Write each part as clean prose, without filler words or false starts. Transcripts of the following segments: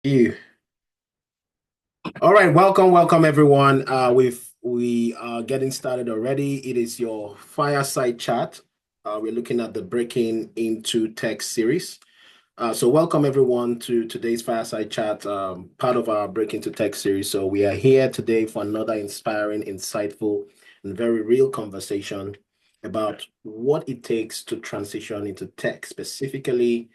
You. All right, welcome everyone. We are getting started already. It is your fireside chat. We're looking at the Breaking into Tech series. So welcome everyone to today's fireside chat, part of our Break into Tech series. So we are here today for another inspiring, insightful, and very real conversation about what it takes to transition into tech, specifically,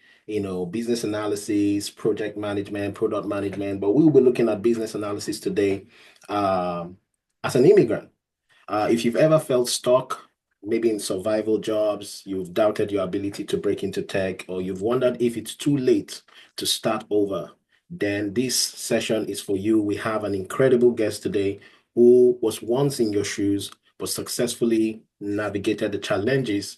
business analysis, project management, product management. But we will be looking at business analysis today, as an immigrant. If you've ever felt stuck, maybe in survival jobs, you've doubted your ability to break into tech, or you've wondered if it's too late to start over, then this session is for you. We have an incredible guest today who was once in your shoes, but successfully navigated the challenges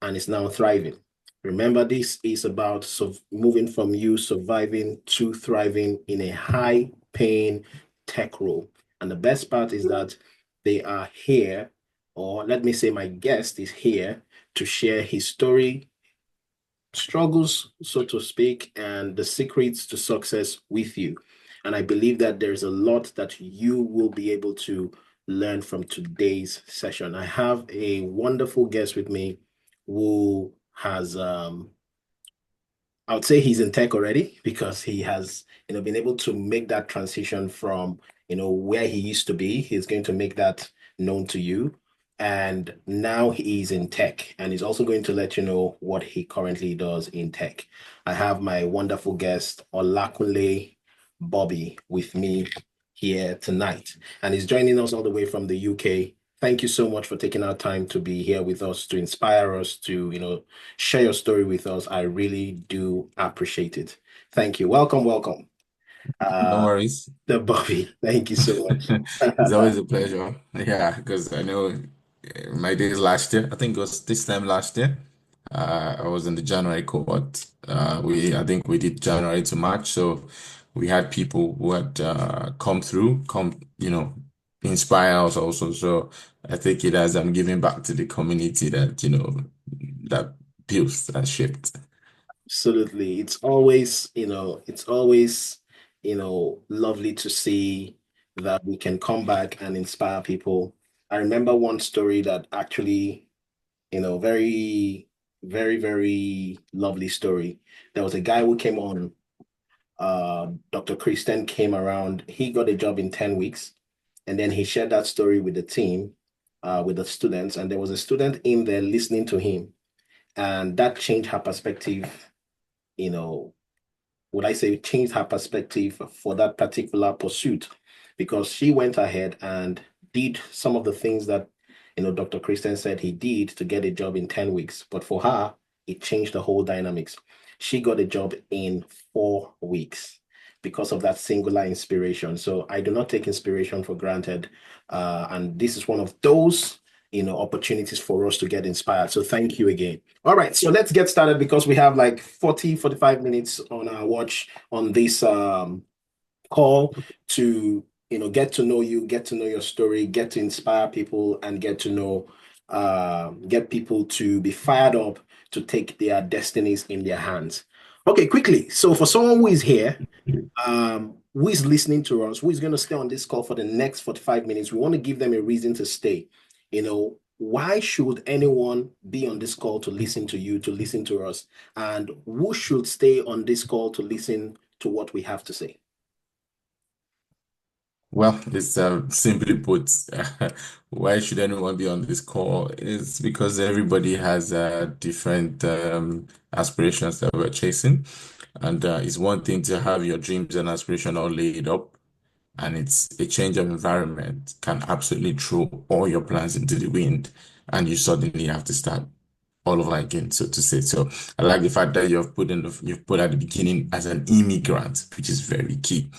and is now thriving. Remember, this is about moving from you surviving to thriving in a high paying tech role. And the best part is that they are here, or let me say, my guest is here to share his story, struggles, so to speak, and the secrets to success with you. And I believe that there's a lot that you will be able to learn from today's session. I have a wonderful guest with me who has I would say he's in tech already because he has, been able to make that transition from, where he used to be. He's going to make that known to you. And now he's in tech and he's also going to let you know what he currently does in tech. I have my wonderful guest, Olakunle Bobbie, with me here tonight. And he's joining us all the way from the UK. Thank you so much for taking our time to be here with us, to inspire us, to, share your story with us. I really do appreciate it. Thank you. Welcome. No Uh, worries. the Bobby. Thank you so much. It's always a pleasure. Yeah, because I know my days last year, I think it was this time last year, I was in the January cohort. I think we did January to March. So we had people who had inspire us also. So I take it as I'm giving back to the community that built that shaped. Absolutely. It's always lovely to see that we can come back and inspire people. I remember one story that actually, very, very, very lovely story. There was a guy who came on, Dr. Christian came around. He got a job in 10 weeks, and then he shared that story with the team, with the students, and there was a student in there listening to him, and that changed her perspective, you know, would I say changed her perspective for that particular pursuit because she went ahead and did some of the things that Dr. Christian said he did to get a job in 10 weeks. But for her, it changed the whole dynamics. She got a job in 4 weeks because of that singular inspiration. So I do not take inspiration for granted. And this is one of those opportunities for us to get inspired. So thank you again. All right, so let's get started because we have like 40, 45 minutes on our watch on this call to get to know you, get to know your story, get to inspire people, and get people to be fired up to take their destinies in their hands. Okay, quickly. So for someone who is here, who is listening to us, who is going to stay on this call for the next 45 minutes, we want to give them a reason to stay. Why should anyone be on this call to listen to you, to listen to us? And who should stay on this call to listen to what we have to say? Well, it's simply put, why should anyone be on this call? It's because everybody has different aspirations that we're chasing. And it's one thing to have your dreams and aspiration all laid up, and it's a change of environment can absolutely throw all your plans into the wind, and you suddenly have to start all over again, so to say. So I like the fact that you've put at the beginning as an immigrant, which is very key.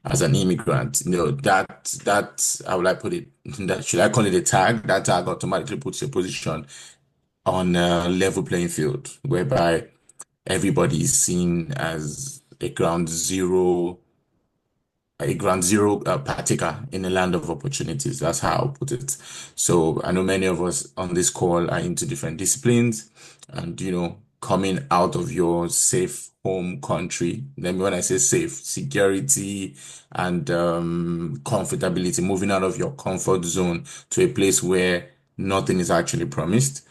As an immigrant, that how will I put it? That should I call it a tag? That tag automatically puts your position on a level playing field, whereby everybody is seen as a ground zero partaker in a land of opportunities. That's how I'll put it. So I know many of us on this call are into different disciplines, and coming out of your safe home country. Then when I say safe, security and comfortability, moving out of your comfort zone to a place where nothing is actually promised.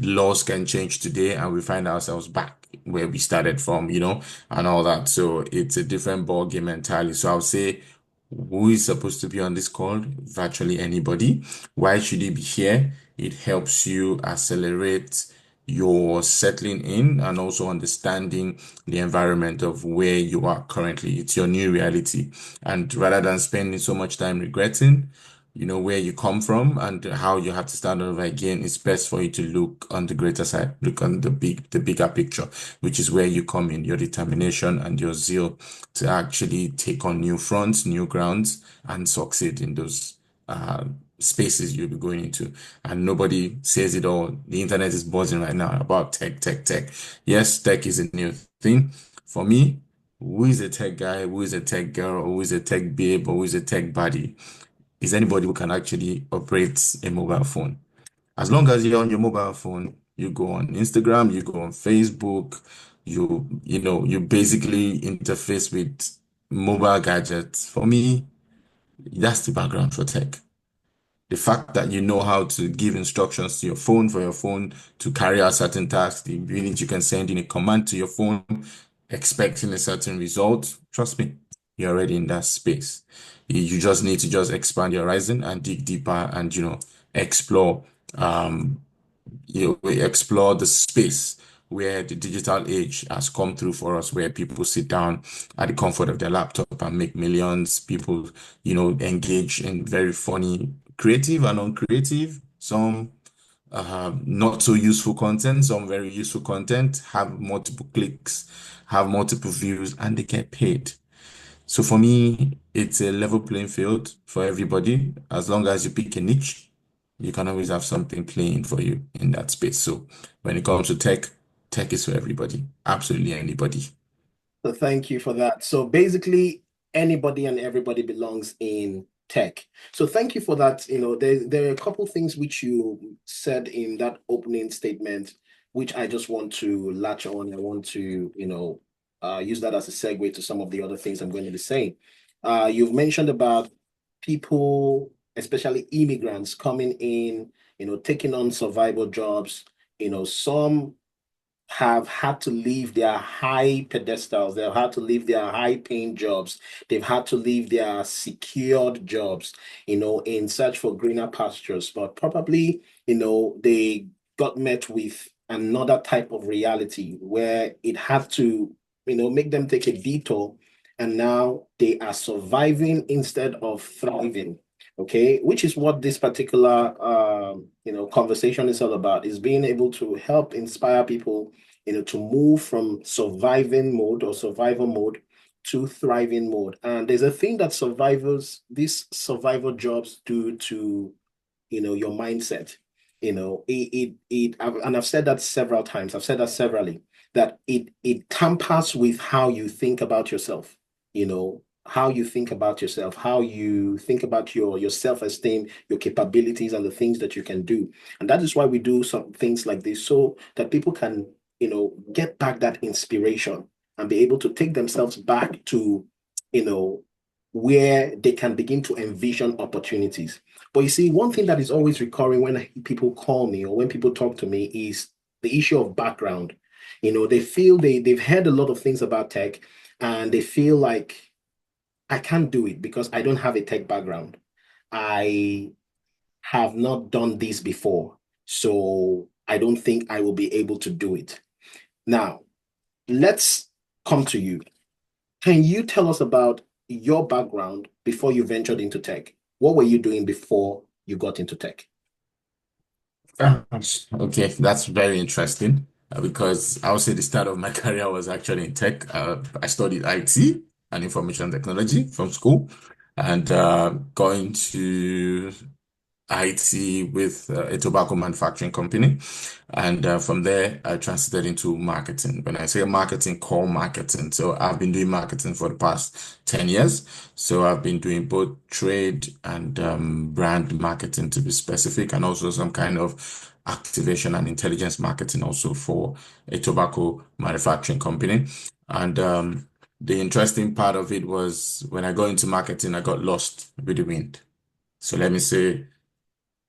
Laws can change today and we find ourselves back where we started from, and all that. So it's a different ball game entirely. So I'll say who is supposed to be on this call? Virtually anybody. Why should he be here? It helps you accelerate your settling in and also understanding the environment of where you are currently. It's your new reality. And rather than spending so much time regretting, where you come from and how you have to start over again, it's best for you to look on the greater side, look on the bigger picture, which is where you come in, your determination and your zeal to actually take on new fronts, new grounds, and succeed in those spaces you'll be going into. And nobody says it all. The internet is buzzing right now about tech, tech, tech. Yes, tech is a new thing. For me, who is a tech guy, who is a tech girl, who is a tech babe, or who is a tech buddy? Is anybody who can actually operate a mobile phone. As long as you're on your mobile phone, you go on Instagram, you go on Facebook, you basically interface with mobile gadgets. For me, that's the background for tech. The fact that you know how to give instructions to your phone for your phone to carry out certain tasks, the ability you can send in a command to your phone expecting a certain result, trust me, you're already in that space. You just need to just expand your horizon and dig deeper and, explore, um, explore the space where the digital age has come through for us, where people sit down at the comfort of their laptop and make millions. People, engage in very funny, creative and uncreative, some not so useful content, some very useful content, have multiple clicks, have multiple views, and they get paid. So for me, it's a level playing field for everybody. As long as you pick a niche, you can always have something playing for you in that space. So when it comes to tech, tech is for everybody, absolutely anybody. So thank you for that. So basically, anybody and everybody belongs in tech. So thank you for that. There are a couple things which you said in that opening statement, which I just want to latch on. I want to, use that as a segue to some of the other things I'm going to be saying. You've mentioned about people, especially immigrants, coming in, taking on survival jobs. Some have had to leave their high pedestals. They've had to leave their high paying jobs. They've had to leave their secured jobs, in search for greener pastures. But probably, they got met with another type of reality where it had to, make them take a detour. And now they are surviving instead of thriving. Okay, which is what this particular conversation is all about, is being able to help inspire people, to move from surviving mode or survival mode to thriving mode. And there's a thing that these survival jobs do to, your mindset. And I've said that several times. I've said that severally, that it tampers with how you think about yourself, how you think about yourself, how you think about your self-esteem, your capabilities, and the things that you can do. And that is why we do some things like this, so that people can, get back that inspiration and be able to take themselves back to, you know, where they can begin to envision opportunities. But you see, one thing that is always recurring when people call me or when people talk to me is the issue of background. They feel they've heard a lot of things about tech, and they feel like, I can't do it because I don't have a tech background. I have not done this before, so I don't think I will be able to do it. Now, let's come to you. Can you tell us about your background before you ventured into tech? What were you doing before you got into tech? Okay, that's very interesting because I would say the start of my career was actually in tech. I studied IT and information technology from school and going to IT with a tobacco manufacturing company. And from there, I transited into marketing. When I say marketing, core marketing. So I've been doing marketing for the past 10 years. So I've been doing both trade and brand marketing to be specific, and also some kind of activation and intelligence marketing also for a tobacco manufacturing company. And the interesting part of it was when I got into marketing, I got lost with the wind. So let me say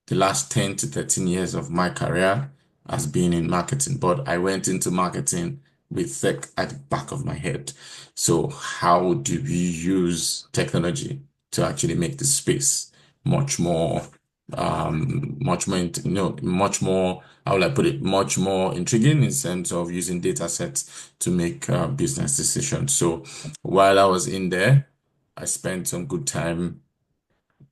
the last 10 to 13 years of my career has been in marketing, but I went into marketing with tech at the back of my head. So how do we use technology to actually make the space much more, much more, how will I put it, much more intriguing in terms of using data sets to make business decisions. So while I was in there, I spent some good time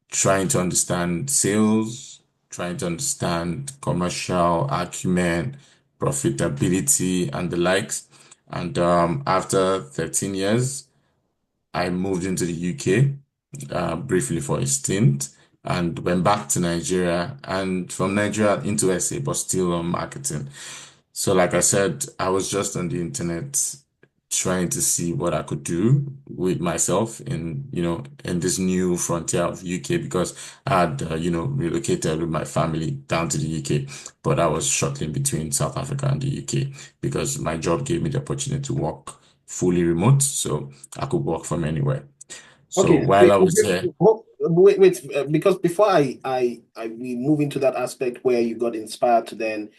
trying to understand sales, trying to understand commercial acumen, profitability, and the likes. And after 13 years, I moved into the UK briefly for a stint and went back to Nigeria and from Nigeria into SA, but still on marketing. So, like I said, I was just on the internet trying to see what I could do with myself in, in this new frontier of UK because I had, relocated with my family down to the UK, but I was shuttling between South Africa and the UK because my job gave me the opportunity to work fully remote, so I could work from anywhere. So Okay, while I was here, wait, because before we move into that aspect where you got inspired to then,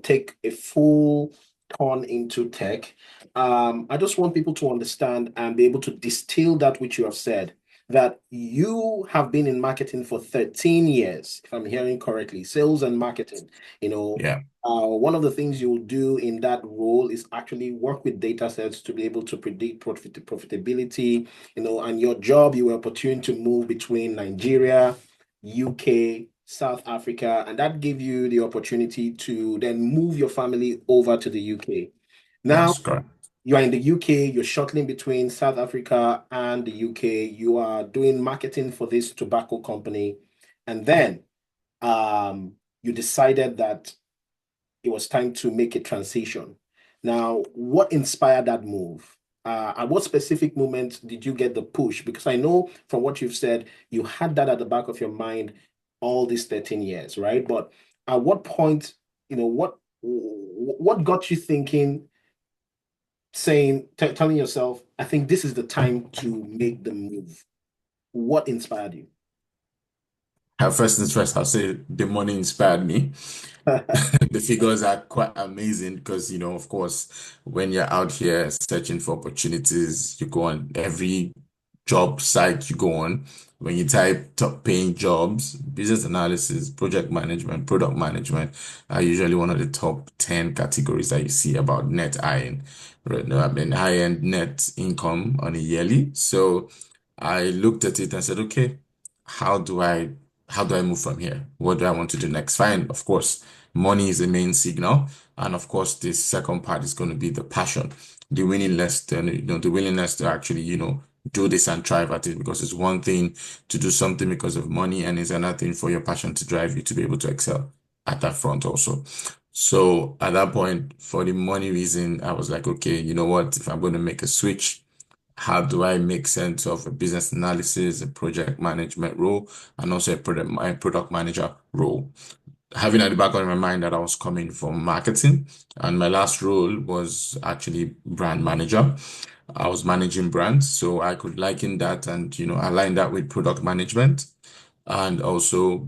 take a full turn into tech, I just want people to understand and be able to distill that which you have said, that you have been in marketing for 13 years, if I'm hearing correctly, sales and marketing, you know. yeah, One of the things you'll do in that role is actually work with data sets to be able to predict profitability, and your job, you were opportune to move between Nigeria, UK, South Africa, and that gave you the opportunity to then move your family over to the UK. Now, that's correct. you are in the UK, you're shuttling between South Africa and the UK, you are doing marketing for this tobacco company, and then you decided that it was time to make a transition. Now, what inspired that move? At what specific moment did you get the push? Because I know from what you've said, you had that at the back of your mind all these 13 years, right? But at what point, what got you thinking, saying, telling yourself, I think this is the time to make the move? What inspired you? First things first, I'll say the money inspired me. The figures are quite amazing because, of course, when you're out here searching for opportunities, you go on every job site you go on. When you type top paying jobs, business analysis, project management, product management are usually one of the top 10 categories that you see about net earning, right? No, I mean, high-end net income on a yearly. So I looked at it and said, okay, how do I how do I move from here? What do I want to do next? Fine, of course, money is the main signal. And of course, the second part is going to be the passion, the willingness to actually, do this and thrive at it. Because it's one thing to do something because of money, and it's another thing for your passion to drive you to be able to excel at that front also. So at that point, for the money reason, I was like, okay, you know what? If I'm going to make a switch, how do I make sense of a business analysis, a project management role, and also a product manager role? Having at the back of my mind that I was coming from marketing, and my last role was actually brand manager. I was managing brands, so I could liken that and align that with product management. And also,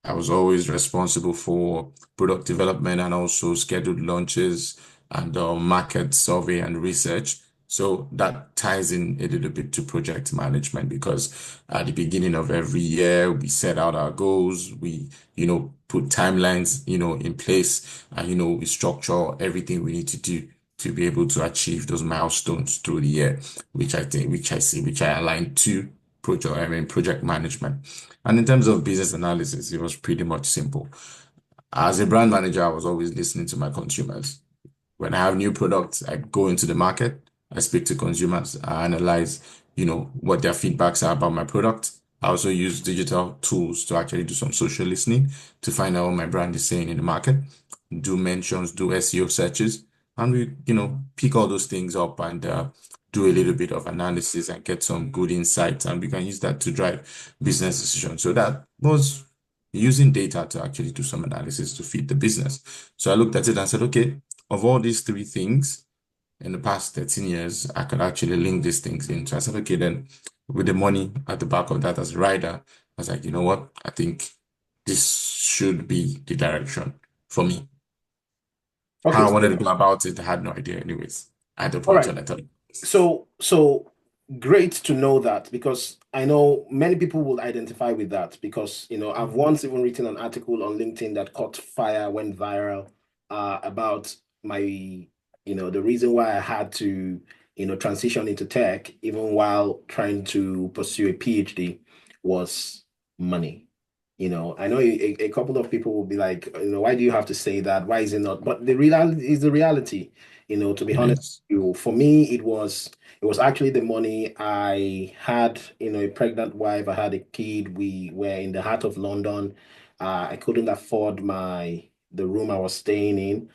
I was always responsible for product development and also scheduled launches and market survey and research. So that ties in a little bit to project management because at the beginning of every year, we set out our goals, we, put timelines, in place, and, we structure everything we need to do to be able to achieve those milestones through the year, which I align to project management. And in terms of business analysis, it was pretty much simple. As a brand manager, I was always listening to my consumers. When I have new products, I go into the market, I speak to consumers, I analyze, what their feedbacks are about my product, I also use digital tools to actually do some social listening to find out what my brand is saying in the market, do mentions, do SEO searches, and we, pick all those things up and do a little bit of analysis and get some good insights, and we can use that to drive business decisions. So that was using data to actually do some analysis to feed the business. So I looked at it and said, okay, of all these three things, in the past 13 years, I could actually link these things in. So I said, okay, then with the money at the back of that as a rider, I was like, you know what? I think this should be the direction for me. Okay, How I so wanted to go about it, I had no idea anyways at the all point right. when I thought. So great to know that because I know many people will identify with that because I've once even written an article on LinkedIn that caught fire, went viral, about my the reason why I had to transition into tech even while trying to pursue a PhD was money. I know a couple of people will be like, why do you have to say that? Why is it not? But the reality is the reality. To be honest Yes. for me, it was actually the money. I had, a pregnant wife. I had a kid. We were in the heart of London. I couldn't afford the room I was staying in.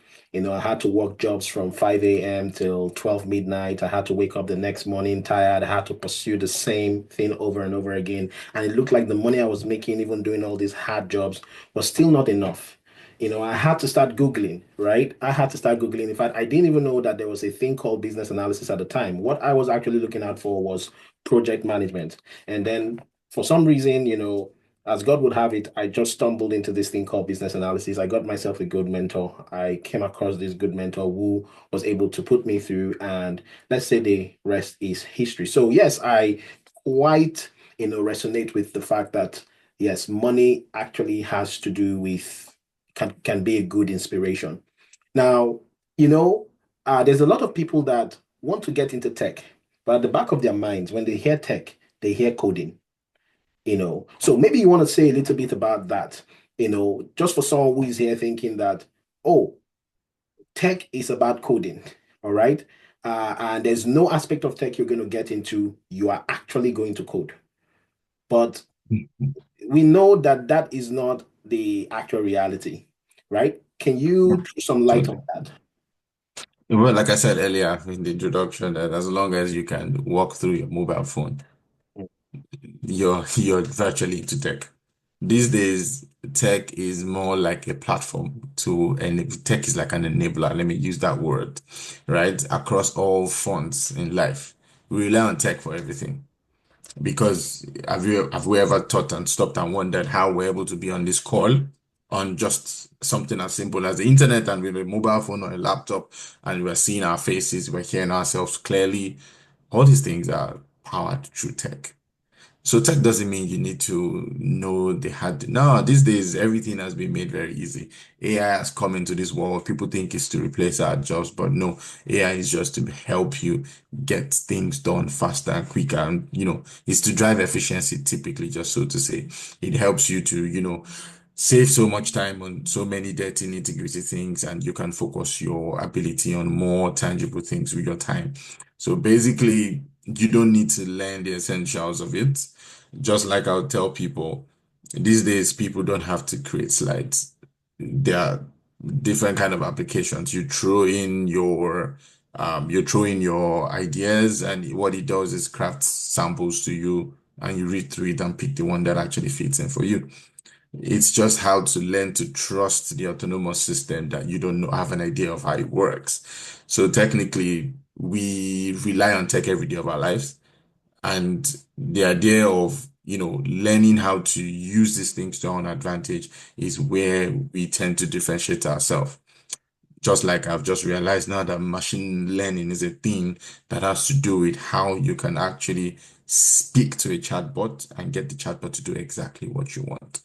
I had to work jobs from 5 a.m. till 12 midnight. I had to wake up the next morning tired. I had to pursue the same thing over and over again. And it looked like the money I was making, even doing all these hard jobs, was still not enough. I had to start Googling, right? I had to start Googling. In fact, I didn't even know that there was a thing called business analysis at the time. What I was actually looking out for was project management. And then for some reason, as God would have it, I just stumbled into this thing called business analysis. I got myself a good mentor. I came across this good mentor who was able to put me through, and let's say the rest is history. So, yes, I quite, resonate with the fact that yes, money actually has to do with can be a good inspiration. Now, there's a lot of people that want to get into tech, but at the back of their minds, when they hear tech, they hear coding. So maybe you want to say a little bit about that. Just for someone who is here thinking that, oh, tech is about coding, all right, and there's no aspect of tech you're going to get into you are actually going to code, but we know that that is not the actual reality, right? Can you throw some light on Totally. that? Well, like I said earlier in the introduction, that as long as you can walk through your mobile phone, you're virtually into tech. These days, tech is more like a platform and tech is like an enabler. Let me use that word, right? Across all fronts in life, we rely on tech for everything. Because have we ever thought and stopped and wondered how we're able to be on this call on just something as simple as the internet and with a mobile phone or a laptop, and we're seeing our faces, we're hearing ourselves clearly. All these things are powered through tech. So tech doesn't mean you need to know the hard. No, these days everything has been made very easy. AI has come into this world. People think it's to replace our jobs, but no, AI is just to help you get things done faster and quicker. And it's to drive efficiency typically, just so to say. It helps you to, save so much time on so many dirty nitty-gritty things, and you can focus your ability on more tangible things with your time. So basically, you don't need to learn the essentials of it. Just like I'll tell people, these days people don't have to create slides. There are different kind of applications. You throw in your ideas, and what it does is craft samples to you, and you read through it and pick the one that actually fits in for you. It's just how to learn to trust the autonomous system that you don't know, have an idea of how it works. So technically, we rely on tech every day of our lives. And the idea of, learning how to use these things to our own advantage is where we tend to differentiate ourselves. Just like I've just realized now that machine learning is a thing that has to do with how you can actually speak to a chatbot and get the chatbot to do exactly what you want.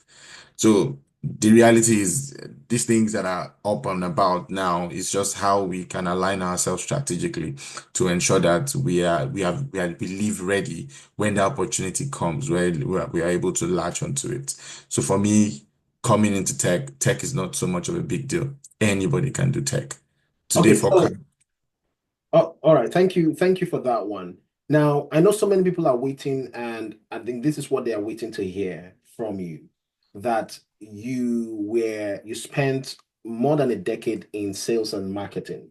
So the reality is these things that are up and about now is just how we can align ourselves strategically to ensure that we live ready when the opportunity comes where we are able to latch onto it. So for me, coming into tech is not so much of a big deal. Anybody can do tech. Today Okay, for so all right, thank you for that one. Now, I know so many people are waiting, and I think this is what they are waiting to hear from you, that you spent more than a decade in sales and marketing,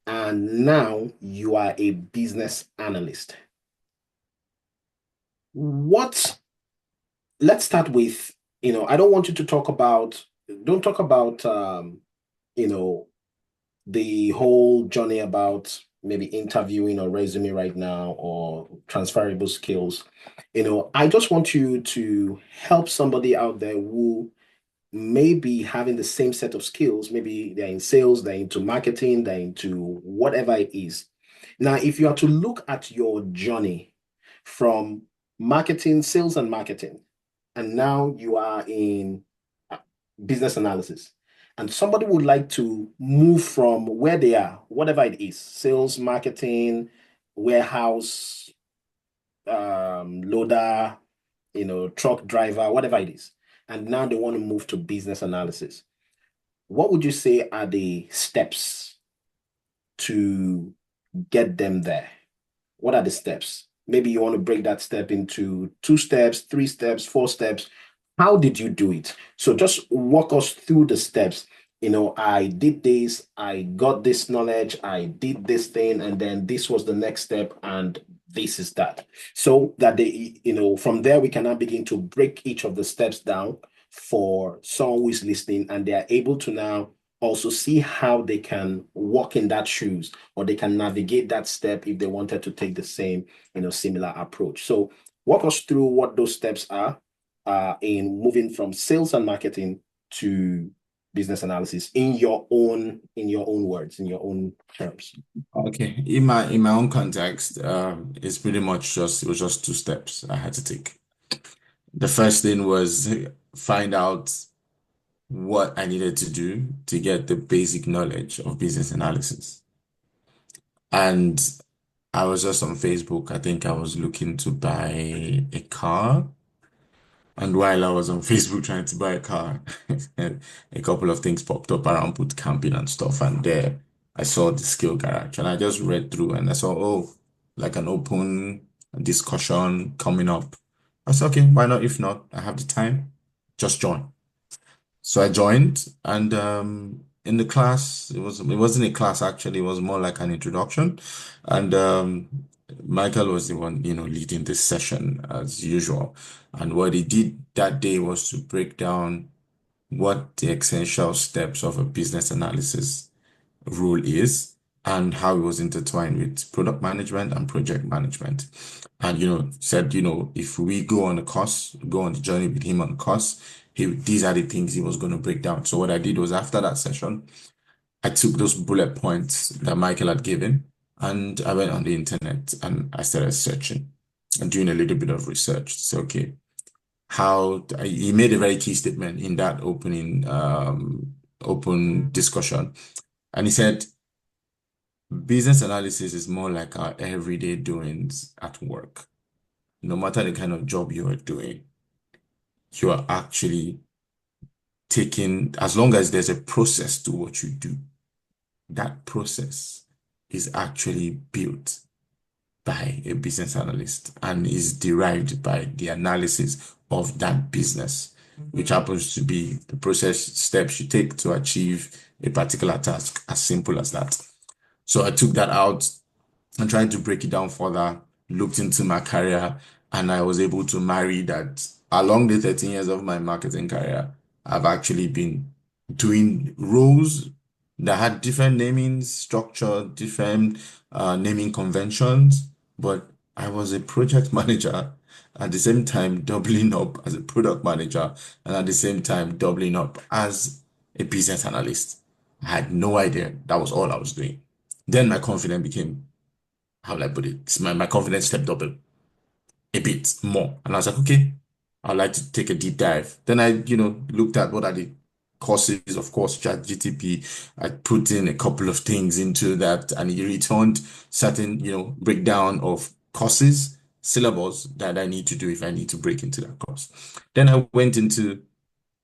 and now you are a business analyst. What, let's start with, I don't want you to don't talk about you know, the whole journey about maybe interviewing or resume right now or transferable skills. I just want you to help somebody out there who may be having the same set of skills. Maybe they're in sales, they're into marketing, they're into whatever it is. Now, if you are to look at your journey from marketing, sales and marketing, and now you are in uh, business analysis, and somebody would like to move from where they are, whatever it is, sales, marketing, warehouse, loader, truck driver, whatever it is, and now they want to move to business analysis. What would you say are the steps to get them there? What are the steps? Maybe you want to break that step into 2 steps, 3 steps, 4 steps. How did you do it? So just walk us through the steps. I did this, I got this knowledge, I did this thing, and then this was the next step, and this is that. So that from there we can now begin to break each of the steps down for someone who is listening, and they are able to now also see how they can walk in that shoes, or they can navigate that step if they wanted to take the same, similar approach. So walk us through what those steps are in moving from sales and marketing to business analysis in your own words, in your own terms. Okay, in my own context, it's pretty much it was just 2 steps I had to take. The first thing was find out what I needed to do to get the basic knowledge of business analysis. And I was just on Facebook. I think I was looking to buy a car. And while I was on Facebook trying to buy a car, a couple of things popped up around boot camping and stuff. And there I saw the skill garage and I just read through and I saw, oh, like an open discussion coming up. I said, okay, why not? If not, I have the time, just join. So I joined, and in the class, it wasn't a class actually, it was more like an introduction. And Michael was the one, leading this session as usual. And what he did that day was to break down what the essential steps of a business analysis role is and how it was intertwined with product management and project management. And said, if we go on a course, go on the journey with him on the course, these are the things he was going to break down. So what I did was after that session, I took those bullet points that Michael had given and I went on the internet and I started searching and doing a little bit of research. So, okay, he made a very key statement in that open discussion. And he said, business analysis is more like our everyday doings at work. No matter the kind of job you are doing, you are actually taking, as long as there's a process to what you do, that process is actually built by a business analyst and is derived by the analysis of that business, which happens to be the process steps you take to achieve a particular task, as simple as that. So I took that out and trying to break it down further, looked into my career, and I was able to marry that along the 13 years of my marketing career. I've actually been doing roles that had different naming structure, different naming conventions, but I was a project manager at the same time doubling up as a product manager and at the same time doubling up as a business analyst. I had no idea that was all I was doing. Then my confidence became, how will I put it? My confidence stepped up a bit more. And I was like, okay, I'd like to take a deep dive. Then I, looked at what are the courses, of course, ChatGTP. I put in a couple of things into that and it returned certain, breakdown of courses, syllables that I need to do if I need to break into that course. Then I went into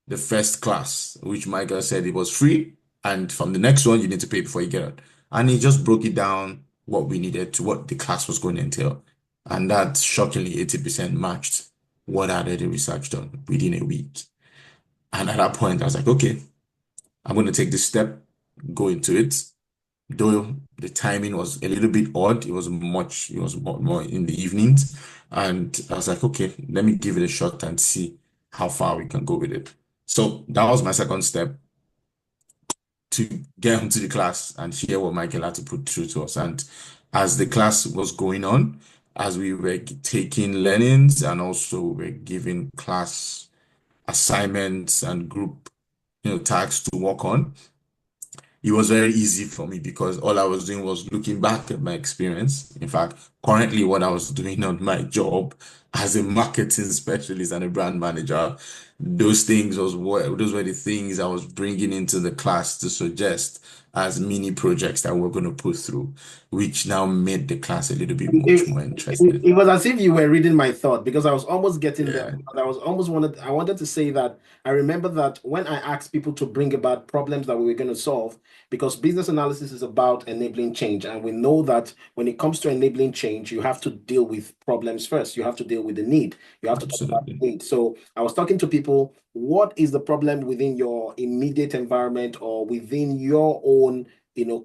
the first class, which Michael said it was free. And from the next one, you need to pay before you get it. And he just broke it down what we needed to what the class was going to entail. And that shockingly 80% matched what I had already researched on within a week. And at that point, I was like, okay, I'm going to take this step, go into it. Though the timing was a little bit odd, it was more in the evenings. And I was like, okay, let me give it a shot and see how far we can go with it. So that was my second step to get into the class and hear what Michael had to put through to us. And as the class was going on, as we were taking learnings and also were giving class assignments and group, tasks to work on, it was very easy for me because all I was doing was looking back at my experience. In fact, currently what I was doing on my job as a marketing specialist and a brand manager, those were the things I was bringing into the class to suggest as mini projects that we're going to put through, which now made the class a little bit much It, more it, interesting. it was as if you were reading my thought because I was almost getting there. Yeah, I wanted to say that I remember that when I asked people to bring about problems that we were going to solve, because business analysis is about enabling change. And we know that when it comes to enabling change, you have to deal with problems first. You have to deal with the need. You have to talk about absolutely. the need. So I was talking to people, what is the problem within your immediate environment or within your own,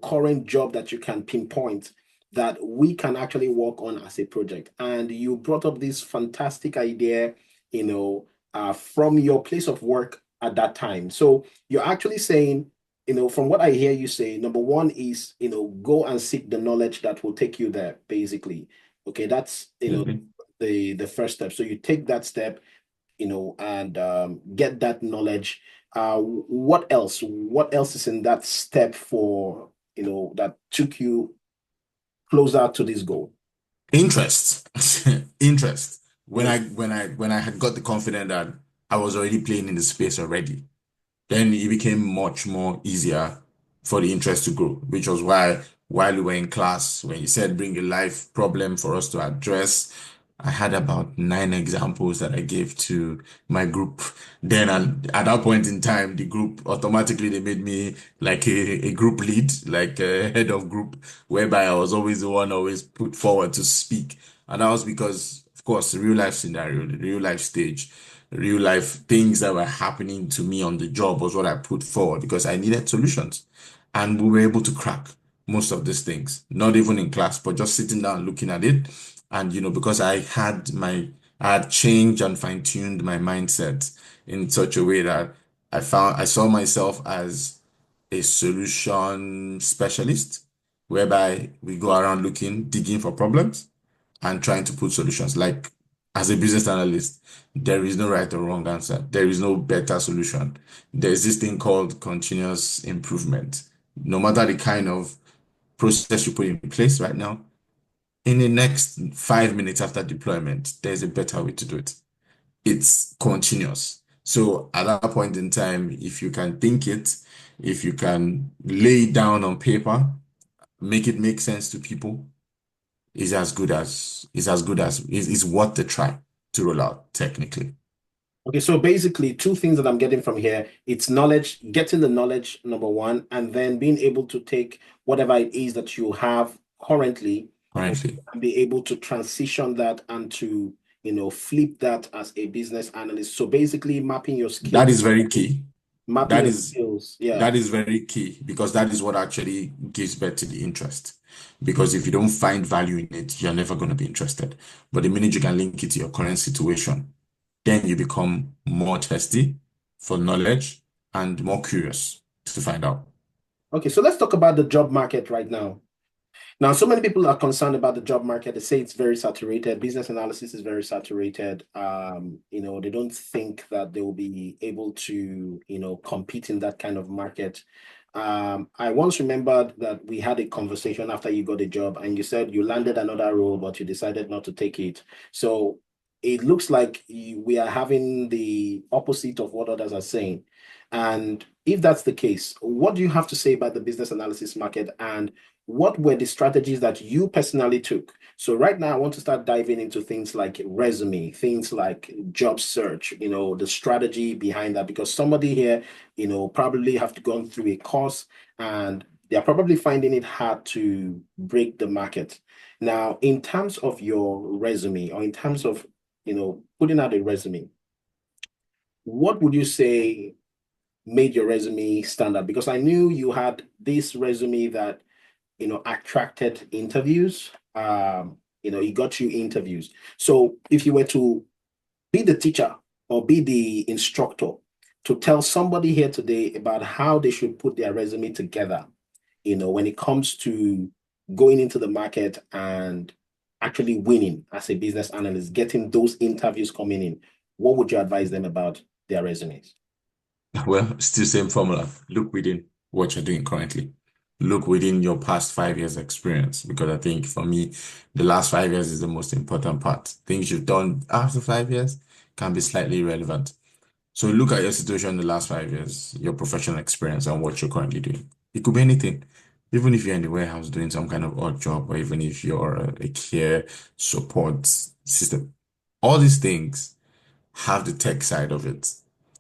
current job that you can pinpoint that we can actually work on as a project. And you brought up this fantastic idea, from your place of work at that time. So you're actually saying, from what I hear you say, number one is, go and seek the knowledge that will take you there, basically. Okay, that's, Absolutely. the first step. So you take that step, and get that knowledge. What else? What else is in that step for, that took you closer to this goal? Interest. Interest. Mm. When I had got the confidence that I was already playing in the space already, then it became much more easier for the interest to grow, which was why while we were in class, when you said bring a life problem for us to address, I had about 9 examples that I gave to my group. Then at that point in time, the group automatically they made me like a group lead, like a head of group, whereby I was always the one always put forward to speak. And that was because, of course, the real life scenario, the real life stage, real life things that were happening to me on the job was what I put forward because I needed solutions. And we were able to crack most of these things, not even in class, but just sitting down looking at it. And, because I had changed and fine-tuned my mindset in such a way that I saw myself as a solution specialist, whereby we go around looking, digging for problems and trying to put solutions. Like as a business analyst, there is no right or wrong answer. There is no better solution. There's this thing called continuous improvement. No matter the kind of process you put in place right now, in the next 5 minutes after deployment, there's a better way to do it. It's continuous. So at that point in time, if you can think it, if you can lay it down on paper, make it make sense to people, is worth the try to roll out technically. Okay, so basically, two things that I'm getting from here, it's knowledge, getting the knowledge, number one, and then being able to take whatever it is that you have currently Currently. and be able to transition that and to, flip that as a business analyst. So basically, That is very key. mapping That your is skills. Yeah. that is very key because that is what actually gives birth to the interest. Because if you don't find value in it, you're never going to be interested. But the minute you can link it to your current situation, then you become more thirsty for knowledge and more curious to find out. Okay, so let's talk about the job market right now. Now, so many people are concerned about the job market. They say it's very saturated. Business analysis is very saturated. They don't think that they will be able to, compete in that kind of market. I once remembered that we had a conversation after you got a job, and you said you landed another role, but you decided not to take it. So it looks like we are having the opposite of what others are saying. And if that's the case, what do you have to say about the business analysis market and what were the strategies that you personally took? So right now I want to start diving into things like resume, things like job search, the strategy behind that, because somebody here, probably have to go through a course and They are probably finding it hard to break the market. Now, in terms of your resume, or in terms of, putting out a resume, what would you say made your resume stand out? Because I knew you had this resume that, attracted interviews. It got you interviews. So if you were to be the teacher or be the instructor to tell somebody here today about how they should put their resume together, when it comes to going into the market and actually winning as a business analyst, getting those interviews coming in, what would you advise them about their resumes? Well, still same formula. Look within what you're doing currently. Look within your past 5 years experience, because I think for me, the last 5 years is the most important part. Things you've done after 5 years can be slightly irrelevant. So look at your situation in the last 5 years, your professional experience and what you're currently doing. It could be anything. Even if you're in the warehouse doing some kind of odd job, or even if you're a care support system, all these things have the tech side of it.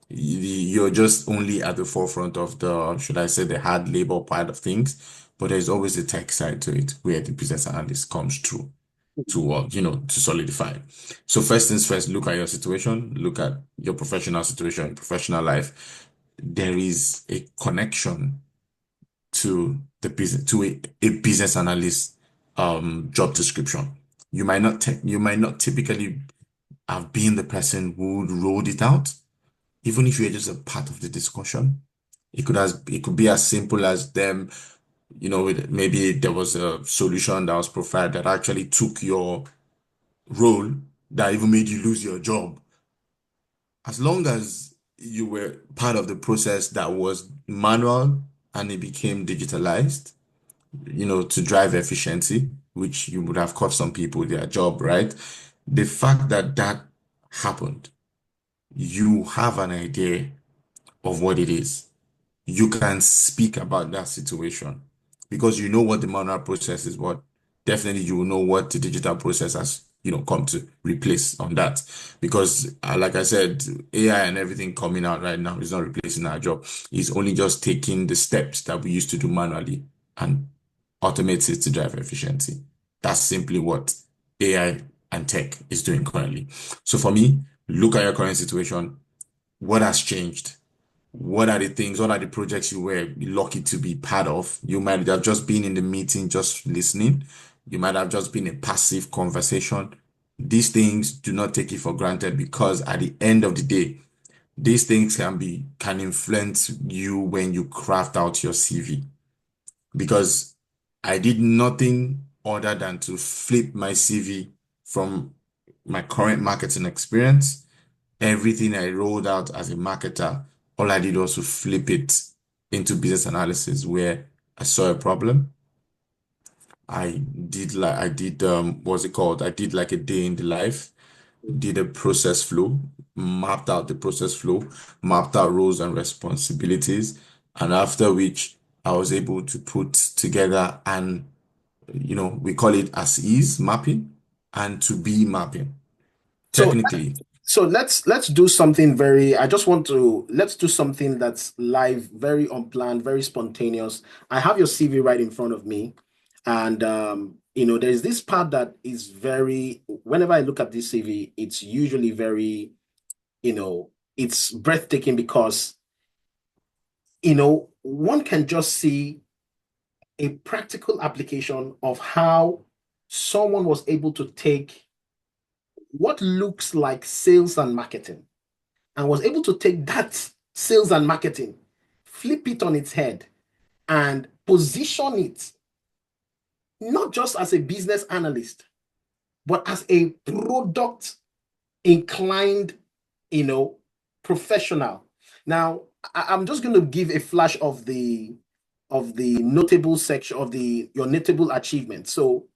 You're just only at the forefront of the, should I say, the hard labor part of things, but there's always the tech side to it where the business analyst comes through to to solidify. So first things first, look at your situation, look at your professional situation, professional life. There is a connection to the business, to a business analyst job description. You might not typically have been the person who rolled it out, even if you're just a part of the discussion. It could be as simple as them, maybe there was a solution that was provided that actually took your role, that even made you lose your job. As long as you were part of the process that was manual and it became digitalized, to drive efficiency, which you would have cost some people their job, right? The fact that that happened, you have an idea of what it is. You can speak about that situation because you know what the manual process is, but definitely you will know what the digital process has, come to replace on that. Because, like I said, AI and everything coming out right now is not replacing our job. It's only just taking the steps that we used to do manually and automates it to drive efficiency. That's simply what AI and tech is doing currently. So for me, look at your current situation. What has changed? What are the projects you were lucky to be part of? You might have just been in the meeting, just listening. You might have just been a passive conversation. These things do not take it for granted, because at the end of the day, these things can influence you when you craft out your CV. Because I did nothing other than to flip my CV from my current marketing experience. Everything I rolled out as a marketer, all I did was to flip it into business analysis where I saw a problem. I did what's it called? I did like a day in the life, did a process flow, mapped out the process flow, mapped out roles and responsibilities, and after which I was able to put together an, we call it as is mapping and to be mapping. So Technically, so let's do something very, I just want to, let's do something that's live, very unplanned, very spontaneous. I have your CV right in front of me. And there's this part that is very, whenever I look at this CV, it's usually very, it's breathtaking because, one can just see a practical application of how someone was able to take what looks like sales and marketing and was able to take that sales and marketing, flip it on its head, and position it not just as a business analyst, but as a product inclined, you know, professional. Now, I'm just going to give a flash of the notable section of the your notable achievement. So,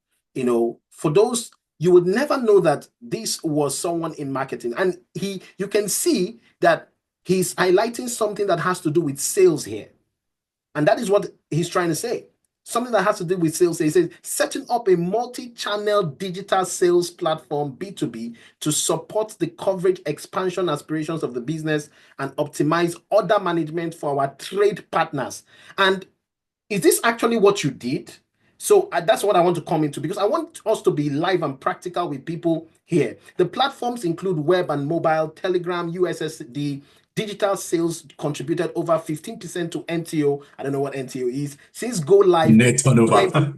for those, you would never know that this was someone in marketing, and you can see that he's highlighting something that has to do with sales here. And that is what he's trying to say. Something that has to do with sales. He says, setting up a multi-channel digital sales platform, B2B, to support the coverage expansion aspirations of the business and optimize order management for our trade partners. And Is this actually what you did? So that's what I want to come into because I want us to be live and practical with people here. The platforms include web and mobile, Telegram, USSD, digital sales contributed over 15% to NTO. I don't know what NTO is. Since go live Net turnover.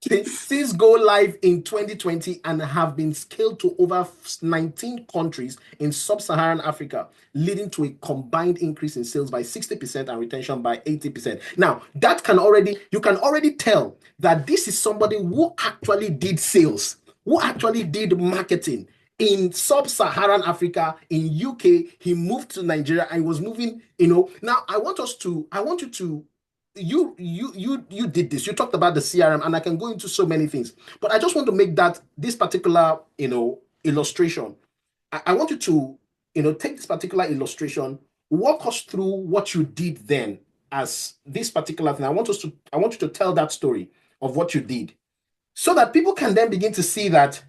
20 since go live in 2020 and have been scaled to over 19 countries in sub-Saharan Africa, leading to a combined increase in sales by 60% and retention by 80%. Now, you can already tell that this is somebody who actually did sales, who actually did marketing in sub-Saharan Africa, in UK. He moved to Nigeria and was moving. Now I want you to you did this. You talked about the CRM, and I can go into so many things, but I just want to make that this particular illustration. I want you to take this particular illustration, walk us through what you did then as this particular thing. I want you to tell that story of what you did so that people can then begin to see that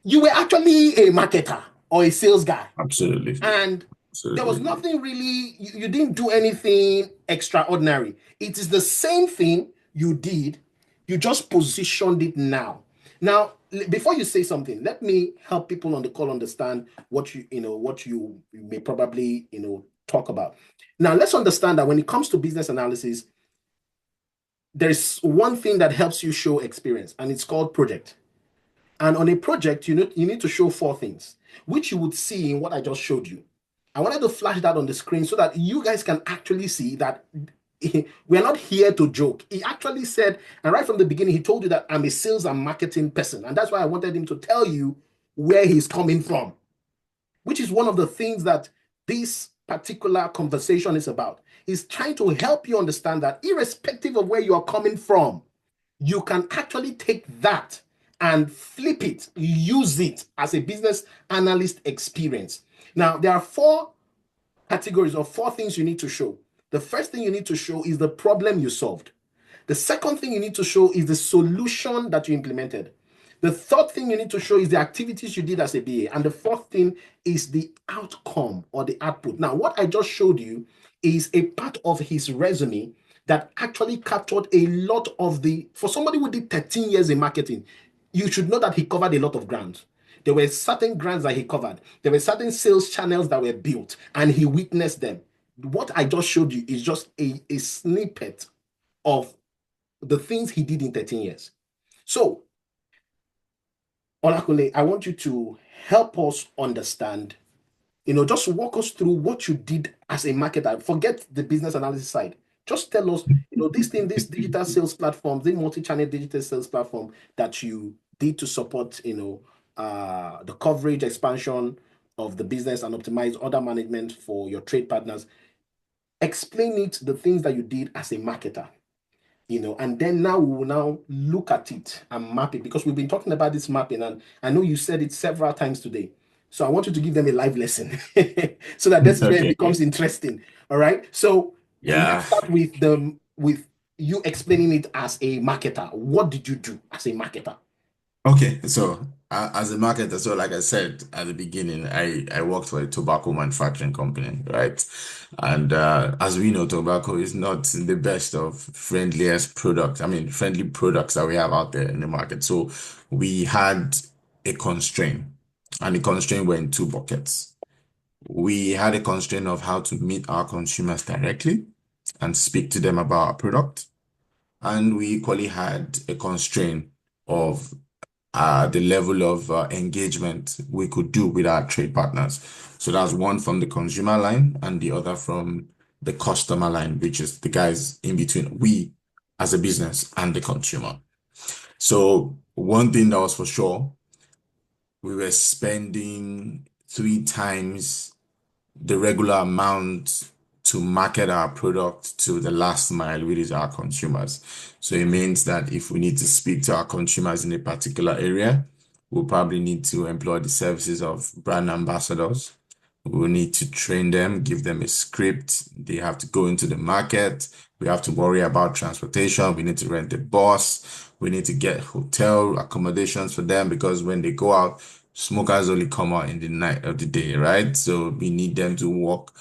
you were actually a marketer or a sales guy, Absolutely. and there was Absolutely. nothing really, you didn't do anything extraordinary. It is the same thing you did, you just positioned it now. Now, before you say something, let me help people on the call understand what you may probably talk about. Now, let's understand that when it comes to business analysis, there's one thing that helps you show experience, and it's called project. And on a project, you need to show four things, which you would see in what I just showed you. I wanted to flash that on the screen so that you guys can actually see that we're not here to joke. He actually said, and right from the beginning, he told you that I'm a sales and marketing person. And that's why I wanted him to tell you where he's coming from, which is one of the things that this particular conversation is about. He's trying to help you understand that irrespective of where you are coming from, you can actually take that and flip it, use it as a business analyst experience. Now, there are four categories or four things you need to show. The first thing you need to show is the problem you solved. The second thing you need to show is the solution that you implemented. The third thing you need to show is the activities you did as a BA. And the fourth thing is the outcome or the output. Now, what I just showed you is a part of his resume that actually captured a lot of for somebody who did 13 years in marketing, you should know that he covered a lot of ground. There were certain grounds that he covered. There were certain sales channels that were built, and he witnessed them. What I just showed you is just a snippet of the things he did in 13 years. So, Olakule, I want you to help us understand, just walk us through what you did as a marketer. Forget the business analysis side. Just tell us, this digital sales platform, the multi-channel digital sales platform that you did to support, the coverage expansion of the business and optimize order management for your trade partners. Explain it, the things that you did as a marketer. And then now we will now look at it and map it because we've been talking about this mapping, and I know you said it several times today. So I want you to give them a live lesson so that this is where it Okay. becomes interesting. All right. So let's Yeah. start with you explaining it as a marketer. What did you do as a marketer? Okay, so as a marketer, so like I said at the beginning, I worked for a tobacco manufacturing company, right? And as we know, tobacco is not the best of friendliest products. I mean, friendly products that we have out there in the market. So we had a constraint, and the constraint were in two buckets. We had a constraint of how to meet our consumers directly and speak to them about our product, and we equally had a constraint of the level of engagement we could do with our trade partners. So that's one from the consumer line and the other from the customer line, which is the guys in between we as a business and the consumer. So one thing that was for sure, we were spending three times the regular amount to market our product to the last mile, which is our consumers. So it means that if we need to speak to our consumers in a particular area, we'll probably need to employ the services of brand ambassadors. We'll need to train them, give them a script. They have to go into the market. We have to worry about transportation. We need to rent a bus. We need to get hotel accommodations for them because when they go out, smokers only come out in the night of the day, right? So we need them to work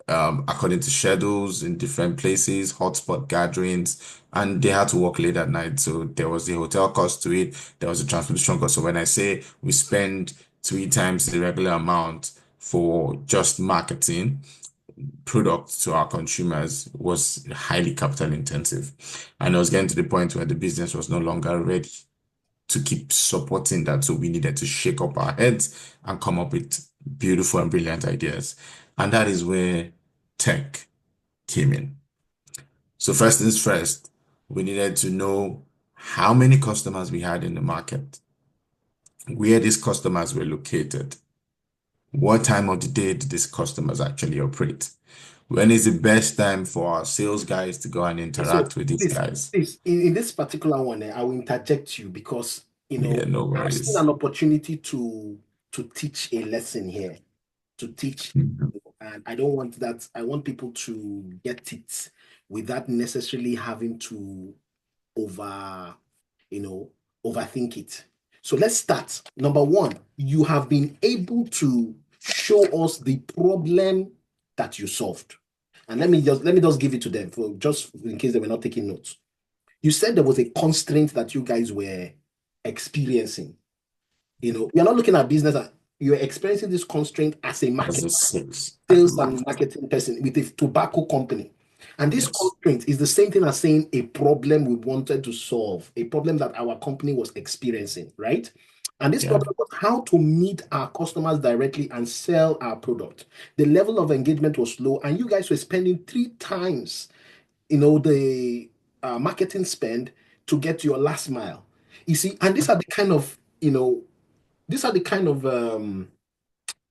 according to schedules in different places, hotspot gatherings, and they had to work late at night. So there was the hotel cost to it, there was the transportation cost. So when I say we spend three times the regular amount for just marketing product to our consumers was highly capital intensive. And it was getting to the point where the business was no longer ready to keep supporting that. So we needed to shake up our heads and come up with beautiful and brilliant ideas. And that is where tech came in. So first things first, we needed to know how many customers we had in the market, where these customers were located, what time of the day did these customers actually operate, when is the best time for our sales guys to go and So interact with these please, guys. please, in this particular one, I will interject you because Yeah, no I've seen an worries. opportunity to teach a lesson here, to teach, Mhm. and I don't want that. I want people to get it without necessarily having to over, you know, overthink it. So let's start. Number one, you have been able to show us the problem that you solved. And let me just give it to them for just in case they were not taking notes. You said there was a constraint that you guys were experiencing. You're not looking at business, you're experiencing this constraint as a As market a sales as a sales and market. marketing person with a tobacco company. And this Yes. constraint is the same thing as saying a problem we wanted to solve, a problem that our company was experiencing, right? And this Yeah. problem was how to meet our customers directly and sell our product. The level of engagement was low, and you guys were spending three times, the marketing spend to get your last mile. You see, and these are the kind of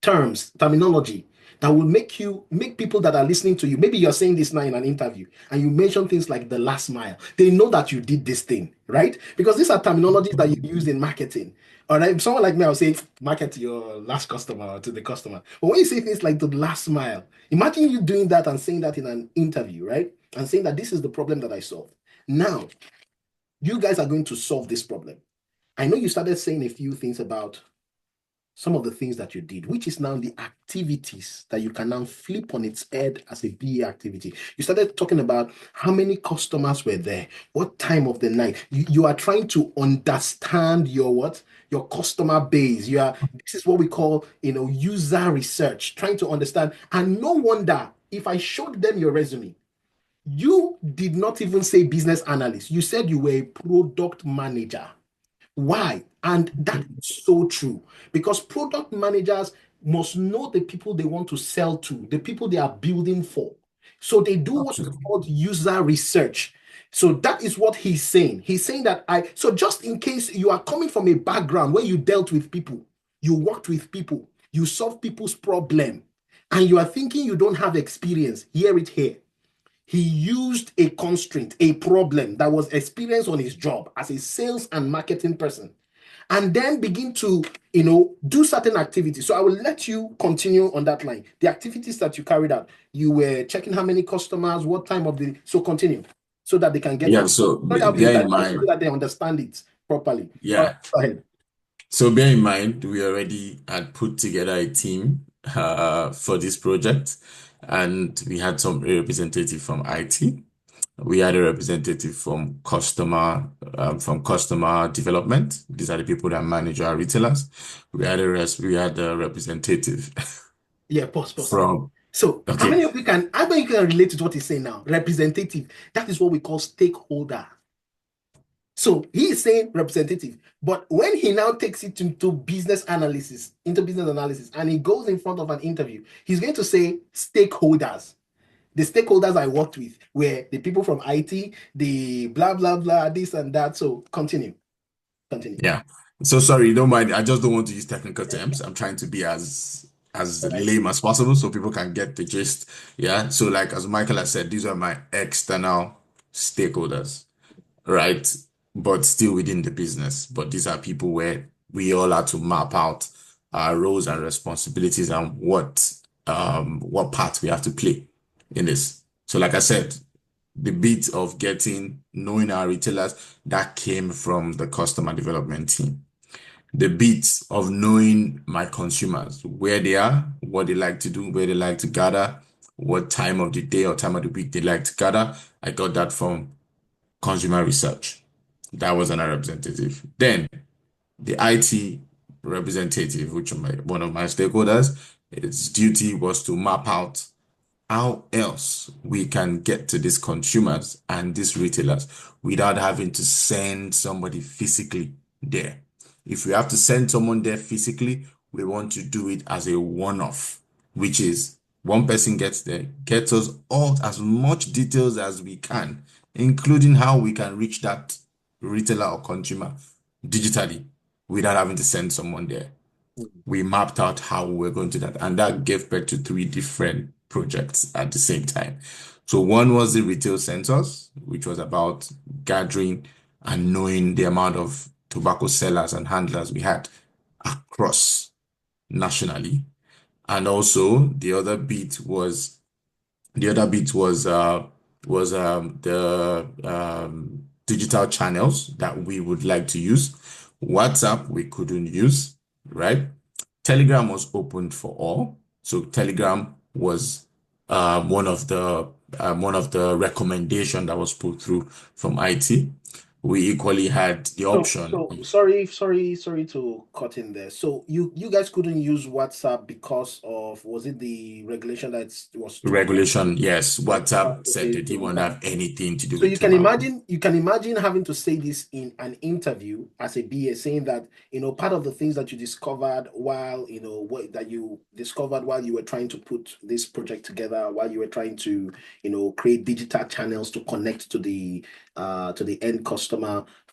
terminology that will make people that are listening to you. Maybe you're saying this now in an interview and you mention things like the last mile. They know that you did this thing, right? Because these are terminologies that you use in marketing. All right. Someone like me, I'll say, market to your last customer or to the customer. But when you say things like the last mile, imagine you doing that and saying that in an interview, right? And saying that this is the problem that I solved. Now, you guys are going to solve this problem. I know you started saying a few things about some of the things that you did, which is now the activities that you can now flip on its head as a BA activity. You started talking about how many customers were there, what time of the night. You are trying to understand your what? Your customer base. This is what we call, user research, trying to understand. And no wonder if I showed them your resume, you did not even say business analyst. You said you were a product manager. Why? And that is so true because product managers must know the people they want to sell to, the people they are building for. So they do what is Absolutely. called user research. So that is what he's saying. He's saying that so just in case you are coming from a background where you dealt with people, you worked with people, you solved people's problem, and you are thinking you don't have experience, hear it here. He used a constraint, a problem that was experienced on his job as a sales and marketing person, and then begin to, do certain activities. So I will let you continue on that line. The activities that you carried out, you were checking how many customers, what time of the, so continue so that they can get Yeah, it. so Sorry, I'll be bear in interjecting so mind, that they understand it properly. All right, yeah. go ahead. So bear in mind, we already had put together a team for this project, and we had some representative from IT. We had a representative from customer development. These are the people that manage our retailers. We had a representative Yeah, pause. from So okay. how many you can relate to what he's saying now? Representative. That is what we call stakeholder. So he is saying representative, but when he now takes it into business analysis, and he goes in front of an interview, he's going to say stakeholders. The stakeholders I worked with were the people from IT, the blah blah blah, this and that. So continue. Yeah. So sorry, don't mind. I just don't want to use technical terms. I'm trying to be as All right. lame as possible so people can get the gist. Yeah. So like as Michael has said, these are my external stakeholders, right? But still within the business. But these are people where we all have to map out our roles and responsibilities and what part we have to play in this. So like I said, the bit of knowing our retailers that came from the customer development team. The bit of knowing my consumers, where they are, what they like to do, where they like to gather, what time of the day or time of the week they like to gather. I got that from consumer research. That was another representative. Then the IT representative, which is one of my stakeholders, its duty was to map out how else we can get to these consumers and these retailers without having to send somebody physically there. If we have to send someone there physically, we want to do it as a one-off, which is one person gets there, gets us all as much details as we can, including how we can reach that retailer or consumer digitally without having to send someone there. We mapped out how we were going to do that, and that gave birth to three different projects at the same time. So one was the retail sensors, which was about gathering and knowing the amount of tobacco sellers and handlers we had across nationally. And also the other bit was the digital channels that we would like to use. WhatsApp we couldn't use, right? Telegram was open for all. So Telegram was one of the recommendation that was put through from IT. We equally had the option So sorry to cut in there. So you guys couldn't use WhatsApp because of, was it the regulation that was too regulation. Yes, WhatsApp said okay? they didn't want to have anything to do So with tobacco. you can imagine having to say this in an interview as a BA, saying that, part of the things that you discovered while, what that you discovered while you were trying to put this project together, while you were trying to, create digital channels to connect to the end customer,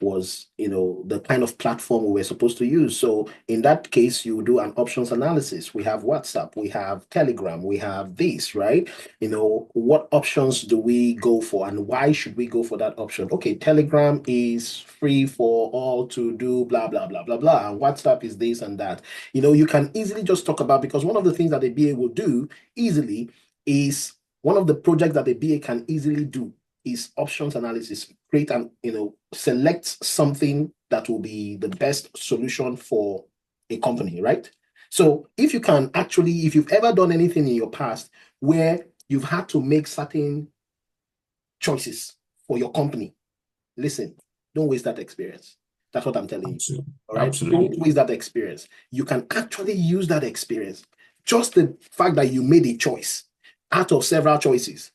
was, the kind of platform we were supposed to use. So in that case, you do an options analysis. We have WhatsApp, we have Telegram, we have this, right? What options do we go for and why should we go for that option? Okay, Telegram is free for all to do blah, blah, blah, blah, blah. And WhatsApp is this and that. You can easily just talk about, because one of the things that a BA will do easily is, one of the projects that a BA can easily do is options analysis, create and, select something that will be the best solution for a company, right? So if you've ever done anything in your past where you've had to make certain choices for your company, listen, don't waste that experience. That's what I'm telling you. Absolutely. All right. Don't Absolutely. waste that experience. You can actually use that experience. Just the fact that you made a choice out of several choices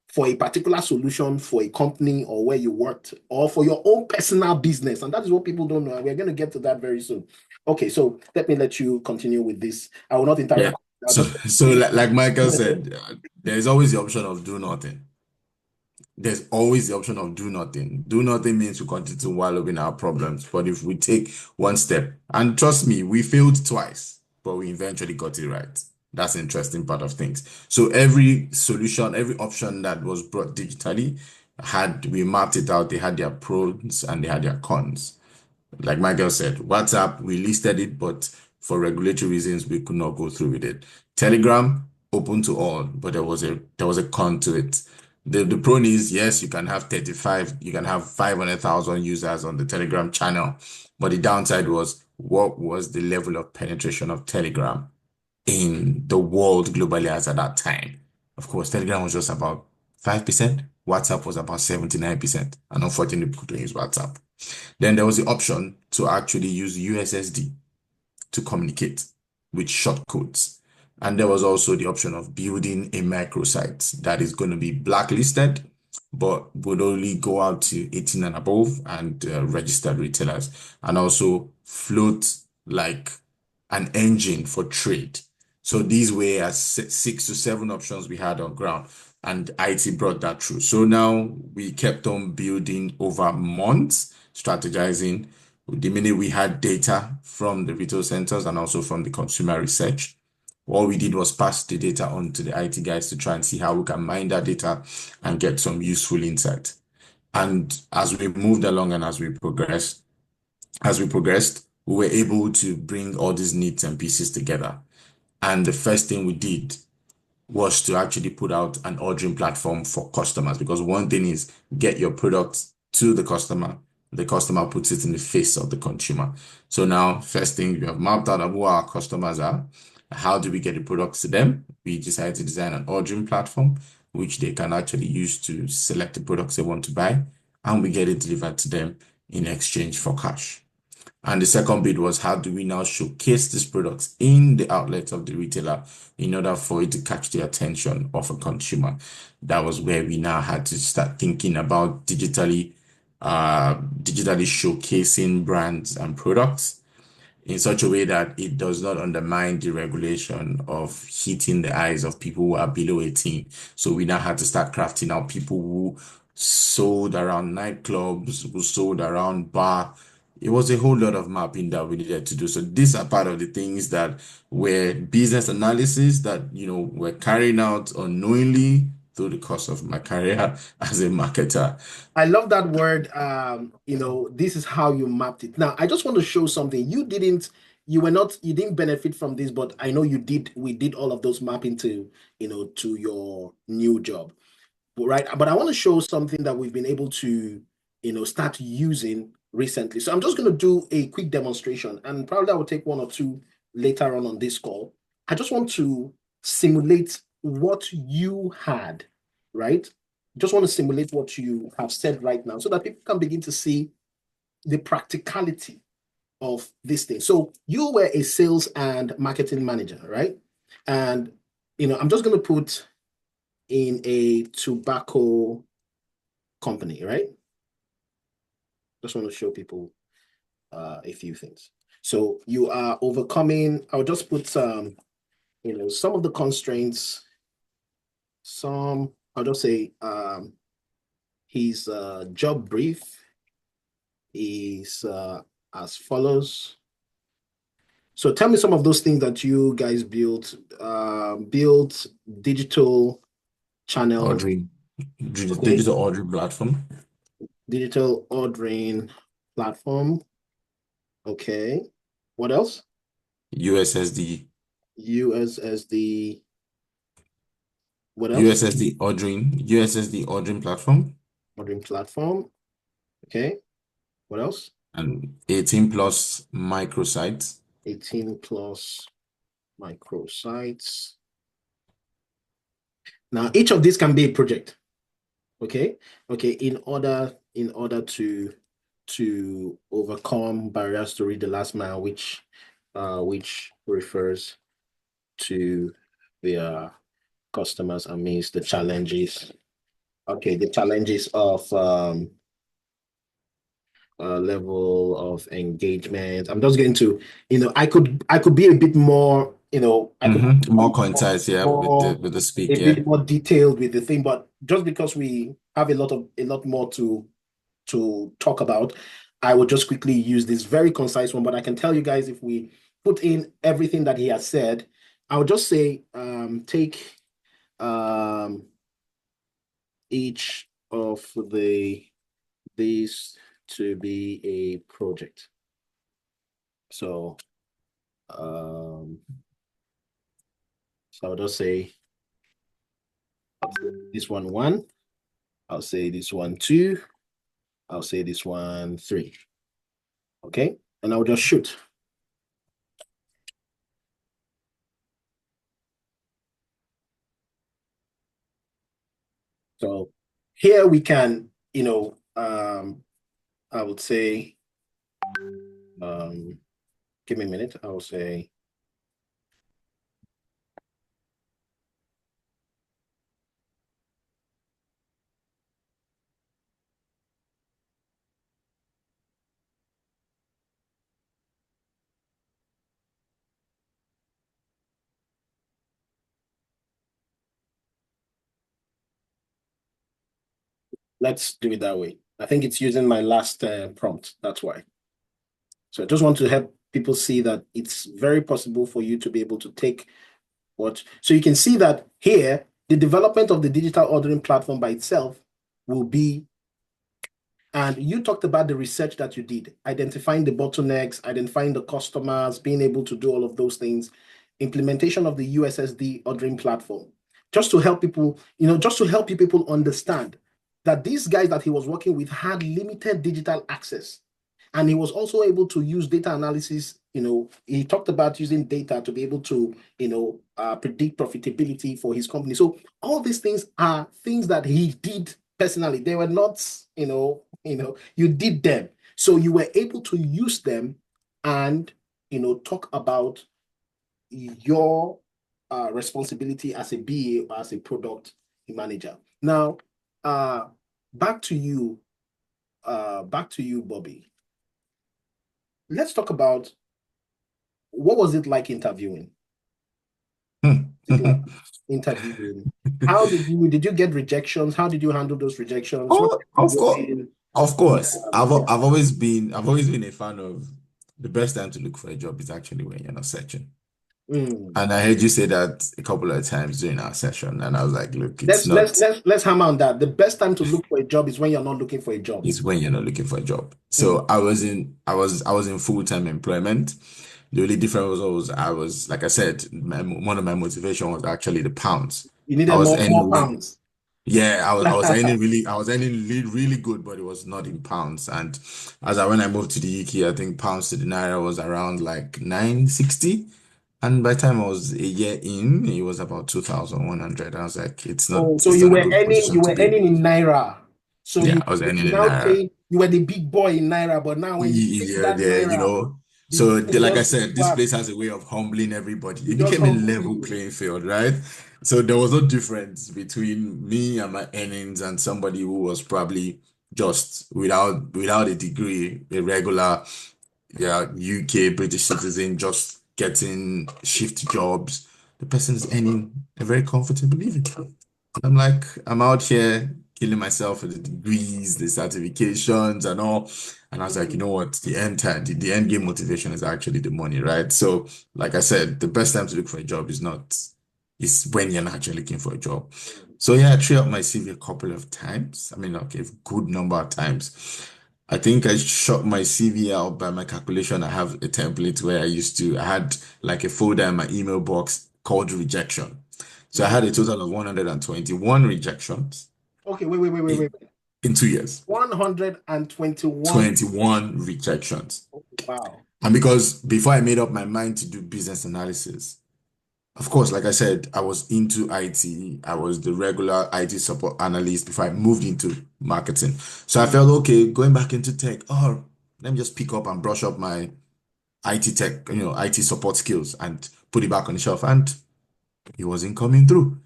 for a particular solution for a company or where you worked or for your own personal business. And that is what people don't know. And we're going to get to that very soon. Okay, so let you continue with this. I will not Yeah. interrupt. I'll So, just so like Michael said, there's always the option of do nothing. There's always the option of do nothing. Do nothing means we continue to wallow in our problems. But if we take one step, and trust me, we failed twice, but we eventually got it right. That's the interesting part of things. So every solution, every option that was brought digitally we mapped it out. They had their pros and they had their cons. Like Michael said, WhatsApp, we listed it, but for regulatory reasons, we could not go through with it. Telegram, open to all, but there was a con to it. The pro is, yes, you can have 500,000 users on the Telegram channel, but the downside was, what was the level of penetration of Telegram in the world globally as at that time? Of course, Telegram was just about 5%. WhatsApp was about 79%. And unfortunately, people couldn't use WhatsApp. Then there was the option to actually use USSD to communicate with shortcodes. And there was also the option of building a microsite that is going to be blacklisted, but would only go out to 18 and above and registered retailers, and also float like an engine for trade. So these were as 6 to 7 options we had on ground, and IT brought that through. So now we kept on building over months, strategizing. The minute we had data from the retail centers and also from the consumer research, all we did was pass the data on to the IT guys to try and see how we can mine that data and get some useful insight. And as we moved along and as we progressed, we were able to bring all these needs and pieces together. And the first thing we did was to actually put out an ordering platform for customers, because one thing is get your product to the customer puts it in the face of the consumer. So now, first thing, we have mapped out who our customers are. How do we get the products to them? We decided to design an ordering platform, which they can actually use to select the products they want to buy, and we get it delivered to them in exchange for cash. And the second bit was how do we now showcase these products in the outlets of the retailer in order for it to catch the attention of a consumer? That was where we now had to start thinking about digitally showcasing brands and products in such a way that it does not undermine the regulation of hitting the eyes of people who are below 18. So we now had to start crafting out people who sold around nightclubs, who sold around bar. It was a whole lot of mapping that we needed to do. So these are part of the things that were business analysis that, we're carrying out unknowingly through the course of my career as a marketer. I love that word. This is how you mapped it. Now, I just want to show something. You didn't benefit from this, but I know you did. We did all of those mapping to your new job. Right. But I want to show something that we've been able to, start using recently. So I'm just going to do a quick demonstration, and probably I will take one or two later on this call. I just want to simulate what you had, right? Just want to simulate what you have said right now so that people can begin to see the practicality of this thing. So you were a sales and marketing manager, right? And, I'm just going to put in a tobacco company, right? Just want to show people a few things. So you are overcoming, I'll just put some of the constraints, I'll just say his job brief is as follows. So tell me some of those things that you guys built. Built digital channel, Ordering, okay, digital ordering platform. digital ordering platform. Okay. What else? USSD, USSD. What else? USSD ordering platform, Ordering platform. Okay. What else? and 18 plus microsites. 18 plus microsites. Now, each of these can be a project. Okay. Okay. In order to overcome barriers to read the last mile, which refers to their customers amidst the challenges. Okay, the challenges of level of engagement. I'm just going to, I could be a bit more, I could be More concise, yeah, with the more with the a speak, yeah. bit more detailed with the thing, but just because we have a lot more to talk about, I will just quickly use this very concise one. But I can tell you guys, if we put in everything that he has said, I would just say take each of these to be a project. So I'll just say this one, I'll say this one two, I'll say this one three. Okay, and I'll just shoot. So here we can, I would say, give me a minute. I will say, let's do it that way. I think it's using my last prompt. That's why. So I just want to help people see that it's very possible for you to be able to take so you can see that here, the development of the digital ordering platform by itself will be, and you talked about the research that you did, identifying the bottlenecks, identifying the customers, being able to do all of those things, implementation of the USSD ordering platform, just to help people, just to help you people understand that these guys that he was working with had limited digital access. And he was also able to use data analysis, he talked about using data to be able to, predict profitability for his company. So all these things are things that he did personally. They were not, you did them. So you were able to use them and, talk about your responsibility as a BA or as a product manager. Now, uh, back to you, Bobbie. Let's talk about what was it like interviewing? It like interviewing. How did you get rejections? How did you handle those rejections? When Oh, you of walk course, in, of course. yeah. I've always been a fan of the best time to look for a job is actually when you're not searching. Mm. And I heard you say that a couple of times during our session, and I was like, look, it's Let's let's not. let's let's hammer on that. The best time to look for a job is when you're not looking for a job. It's when you're not looking for a job. Mm. So I was in full-time employment. The only difference like I said, one of my motivation was actually the pounds. You I needed was more earning pounds. yeah, I was earning really good, but it was not in pounds. And when I moved to the UK, I think pounds to the naira was around like 960. And by the time I was a year in, it was about 2,100. I was like, Oh, so it's you not a were good earning position you to were be in. earning in naira. So Yeah, you I was you earning could in now naira. say you were the big boy in naira, but now when you take Yeah, that yeah, naira, the so game like I just said, this flat. place has a way of humbling everybody. It It just became a humble level you. playing field, right? So there was no difference between me and my earnings and somebody who was probably just without a degree, a regular, yeah, UK British citizen just getting shift jobs. The person is earning a very comfortable living. I'm like, I'm out here killing myself for the degrees, the certifications, and all. And I was like, you Mm, know what? The end game motivation is actually the money, right? So, like I said, the best time to look for a job is when you're not actually looking for a job. mm, So yeah, I threw up my CV a couple of times. I mean, okay, a good number of times. I think I shot my CV out by my calculation. I have a template where I had like a folder in my email box called rejection. So I mm. had a total of 121 rejections Okay, wait. in, in 2 years. 121. 21 rejections. Wow. And because before I made up my mind to do business analysis, of course, like I said, I was into IT. I was the regular IT support analyst before I moved into marketing. So I Mm, felt okay going back into tech. Oh, let me just pick up and brush up my IT tech, IT support skills and put it back on the shelf. And it wasn't coming through.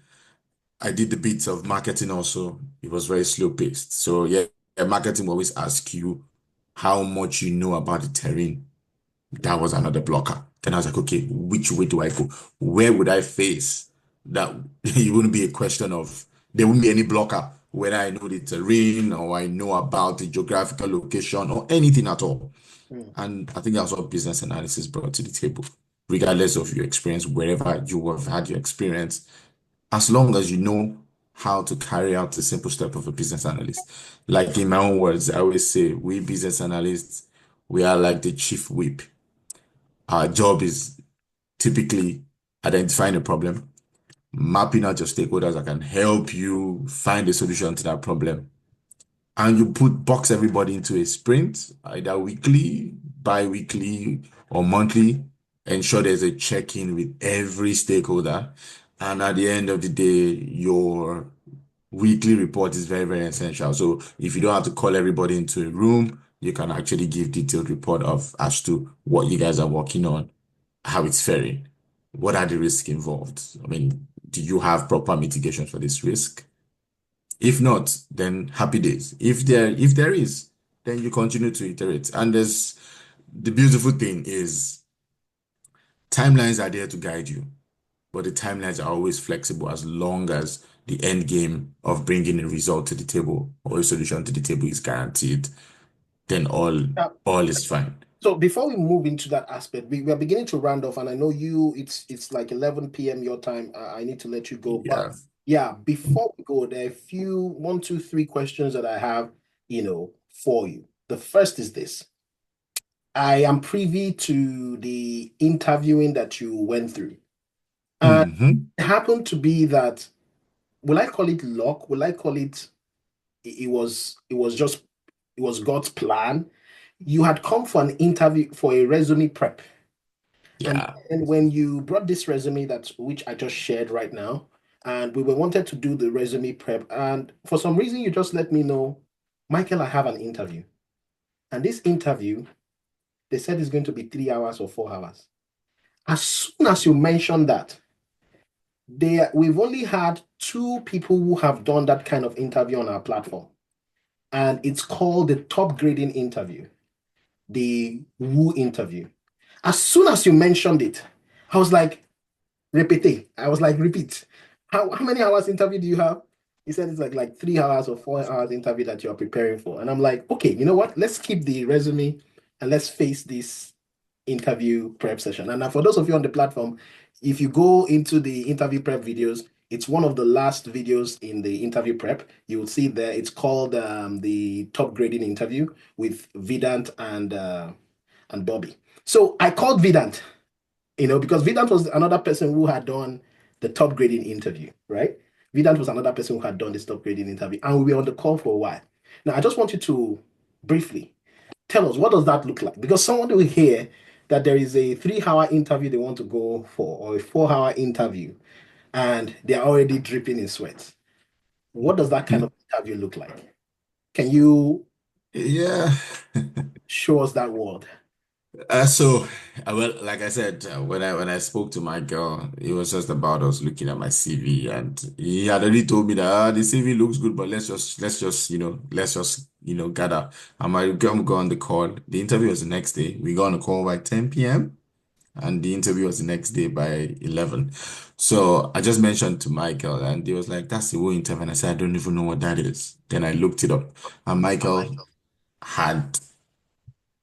I did the bits of marketing also. It was very slow paced. So yeah, marketing will always ask you how much you know about the terrain. That was another blocker. Then I was like, okay, which way do I go? Where would I face that? It wouldn't be a question of there wouldn't be any blocker whether I know the terrain or I know about the geographical location or anything at all. mm, And I think that's what business analysis brought to the table, regardless of your experience, wherever you have had your experience as long as you know how to carry out the simple step of a business analyst. Like in my own words, I always say, we business analysts, we are like the chief whip. Our job is typically identifying a problem, mapping out your stakeholders that can help you find a solution to that problem, and you box everybody into a sprint, either weekly, bi-weekly, or monthly. Ensure there's a check-in with every stakeholder. And at the end of the day, your weekly report is very, very essential. So if you don't have to call everybody into a room, you can actually give detailed report of as to what you guys are working on, how it's faring, what are the risks involved. I mean, do you have proper mitigation for this risk? If not, then happy days. If there is, then you continue to iterate. And there's the beautiful thing is timelines are there to guide you, but the timelines are always flexible as long as the end game of bringing a result to the table or a solution to the table is guaranteed, then yeah. all is fine. So before we move into that aspect, we are beginning to round off, and I know it's like 11 p.m. your time. I need to let you go. But Yeah. yeah, before we go, there are a few, one, two, three questions that I have, for you. The first is this. I am privy to the interviewing that you went through. And Hmm. it happened to be that, will I call it luck? Will I call it was God's plan? You had come for an interview for a resume prep. And Yeah. and when you brought this resume that which I just shared right now, and we were wanted to do the resume prep, and for some reason you just let me know, Michael, I have an interview. And this interview, they said it's going to be 3 hours or 4 hours. As soon as you mentioned that, we've only had two people who have done that kind of interview on our platform. And it's called the top grading interview, the Woo interview. As soon as you mentioned it, I was like, repeat. I was like, repeat. How many hours interview do you have? He said it's like 3 hours or 4 hours interview that you're preparing for. And I'm like, okay, you know what? Let's keep the resume and let's face this interview prep session. And now for those of you on the platform, if you go into the interview prep videos, it's one of the last videos in the interview prep. You will see there it's called the top grading interview with Vidant and Bobbie. So I called Vidant, because Vidant was another person who had done the top grading interview, right? Vidant was another person who had done this top grading interview, and we were on the call for a while. Now, I just want you to briefly tell us, what does that look like? Because someone will hear that there is a 3 hour interview they want to go for, or a 4 hour interview, and they're already dripping in sweat. What does that kind of interview look like? Can you Yeah. show us that world? So, well, like I said, when I spoke to my girl, it was just about us looking at my CV, and he had already told me that the CV looks good, but let's just gather. And my girl go on the call. The interview was the next day. We got on the call by 10 p.m. and the interview was the next day by 11. So I just mentioned to Michael, and he was like, "That's the whole interview." And I said, "I don't even know what that is." Then I looked it up, and Michael had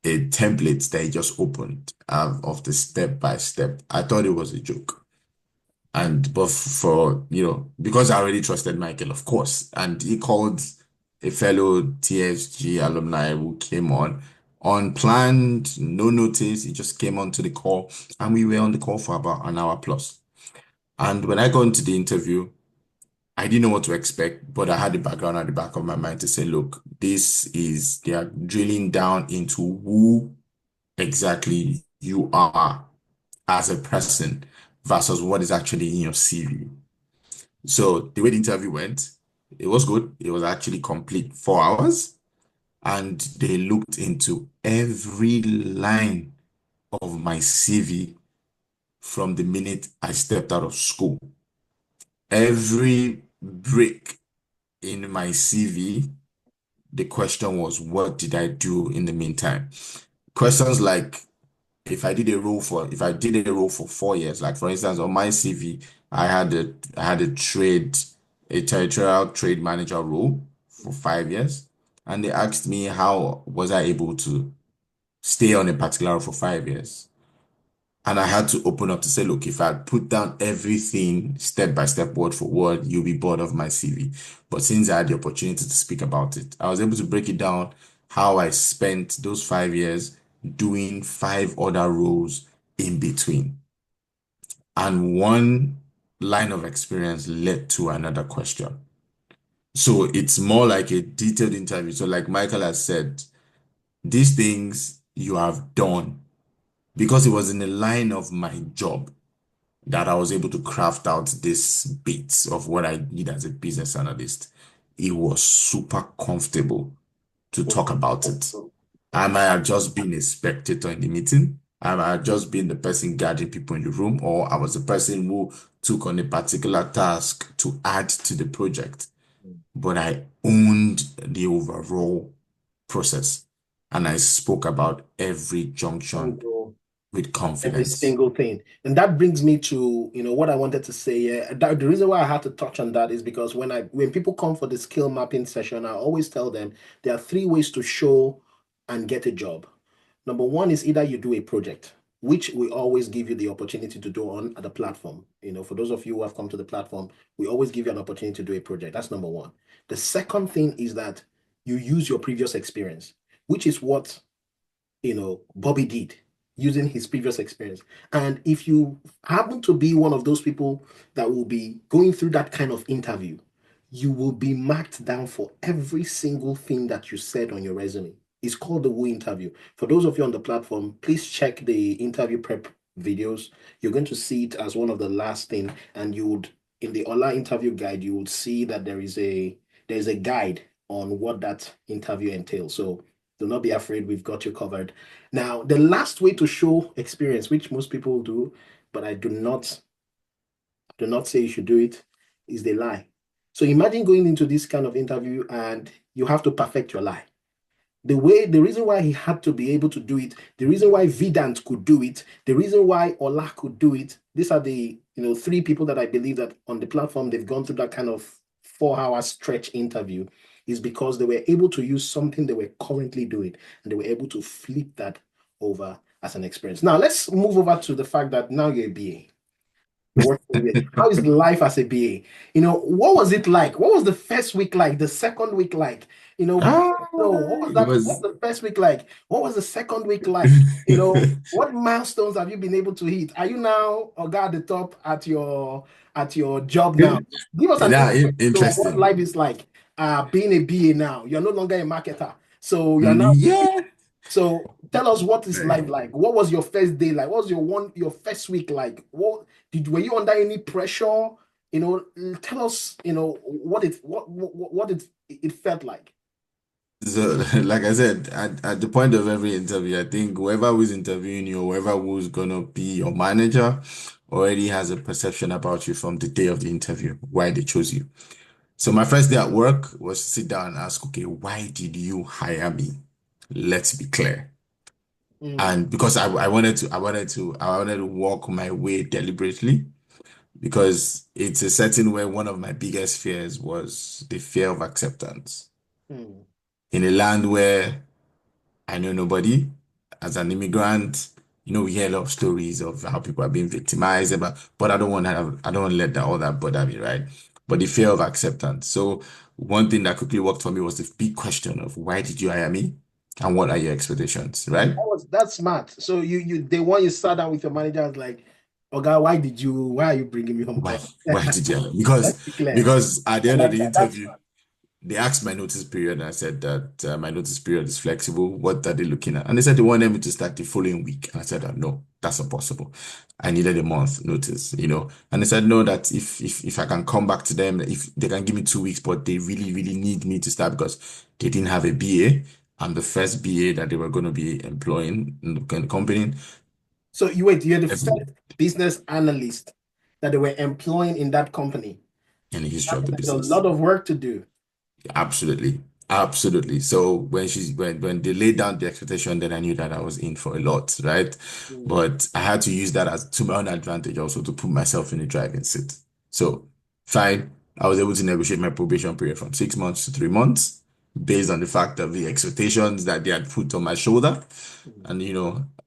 a template that he just opened of the step by step. I thought it was a joke. And but for because I already trusted Michael, of course, and he called a fellow TSG alumni who came on unplanned, no notice. He just came on to the call, and we were on the call for about an hour plus. And when I got into the interview, I didn't know what to expect, but I had the background at the back of my mind to say, look, they are drilling down into who exactly you are as a person versus what is actually in your CV. So the way the interview went, it was good. It was actually complete 4 hours, and they looked into every line of my CV from the minute I stepped out of school. Every break in my CV, the question was, what did I do in the meantime? Questions like, if I did a role for 4 years, like for instance, on my CV, I had a territorial trade manager role for 5 years. And they asked me how was I able to stay on a particular role for 5 years. And I had to open up to say, look, if I put down everything step by step, word for word, you'll be bored of my CV. But since I had the opportunity to speak about it, I was able to break it down how I spent those 5 years doing five other roles in between. And one line of experience led to another question. So it's more like a detailed interview. So, like Michael has said, these things you have done because it was in the line of my job that I was able to craft out this bits of what I did as a business analyst. It was super comfortable to talk about it. I might have just been a spectator in the meeting. I might have just been the person guiding people in the room, or I was the person who took on a particular task to add to the project. But I owned the overall process and I spoke about every junction with Every confidence. single thing. And that brings me to, what I wanted to say. The reason why I had to touch on that is because when people come for the skill mapping session, I always tell them there are three ways to show and get a job. Number one is either you do a project, which we always give you the opportunity to do on at the platform. For those of you who have come to the platform, we always give you an opportunity to do a project. That's number one. The second thing is that you use your previous experience, which is what Bobbie did using his previous experience. And if you happen to be one of those people that will be going through that kind of interview, you will be marked down for every single thing that you said on your resume. It's called the Woo interview. For those of you on the platform, please check the interview prep videos, you're going to see it as one of the last thing, and you would in the online interview guide, you would see that there is a guide on what that interview entails. So do not be afraid, we've got you covered. Now, the last way to show experience, which most people do, but I do not say you should do it, is the lie. So imagine going into this kind of interview and you have to perfect your lie. The reason why he had to be able to do it, the reason why Vidant could do it, the reason why Ola could do it, these are the three people that I believe that on the platform they've gone through that kind of 4 hour stretch interview, is because they were able to use something they were currently doing and they were able to flip that over as an experience. Now let's move over to the fact that now you're a BA. You're working with. How is life as a BA? What was it like? What was the first week like? The second week like? Ah, No, what was it that? What was. was the first week like? What was the second week like? What milestones have you been able to hit? Are you now or at the top at your job now? Give us an Yeah, insight to what interesting. life is like being a BA now. You're no longer a marketer. So you're now Yeah. so tell us what is life like. What was your first day like? What was your first week like? Were you under any pressure? Tell us, what it felt like. So, like I said, at the point of every interview, I think whoever who's interviewing you, or whoever who's gonna be your manager, already has a perception about you from the day of the interview, why they chose you. So my first day at work was to sit down and ask, okay, why did you hire me? Let's be clear. Mm, And because I wanted to walk my way deliberately, because it's a setting where one of my biggest fears was the fear of acceptance. mm. In a land where I know nobody, as an immigrant, we hear a lot of stories of how people are being victimized, but I don't want to let that all that bother me, right? But the fear of acceptance. So one thing that quickly worked for me was the big question of why did you hire me? And what are your expectations, right? That's smart. So the one you sat down with your manager was like, "Oh God, why are you bringing me on Why board?" why did you hire me? Let's Because be clear. because at the I end of like the that. That's interview, they asked my notice period, and I said that my notice period is flexible. What are they looking at? And they said they wanted me to start the following week. And I said, no, that's not possible. I needed a month notice. And they said, no, that if I can come back to them, if they can give me 2 weeks, but they really, really need me to start because they didn't have a BA. I'm the first BA that they were going to be employing in the company. so you're the first business analyst that they were employing in that company. In the history That of the means there's a business. lot of work to do. Absolutely. Absolutely. So when they laid down the expectation, then I knew that I was in for a lot, right? Mm. But I had to use that as to my own advantage also to put myself in the driving seat. So fine, I was able to negotiate my probation period from 6 months to 3 months based on the fact of the expectations that they had put on my shoulder. And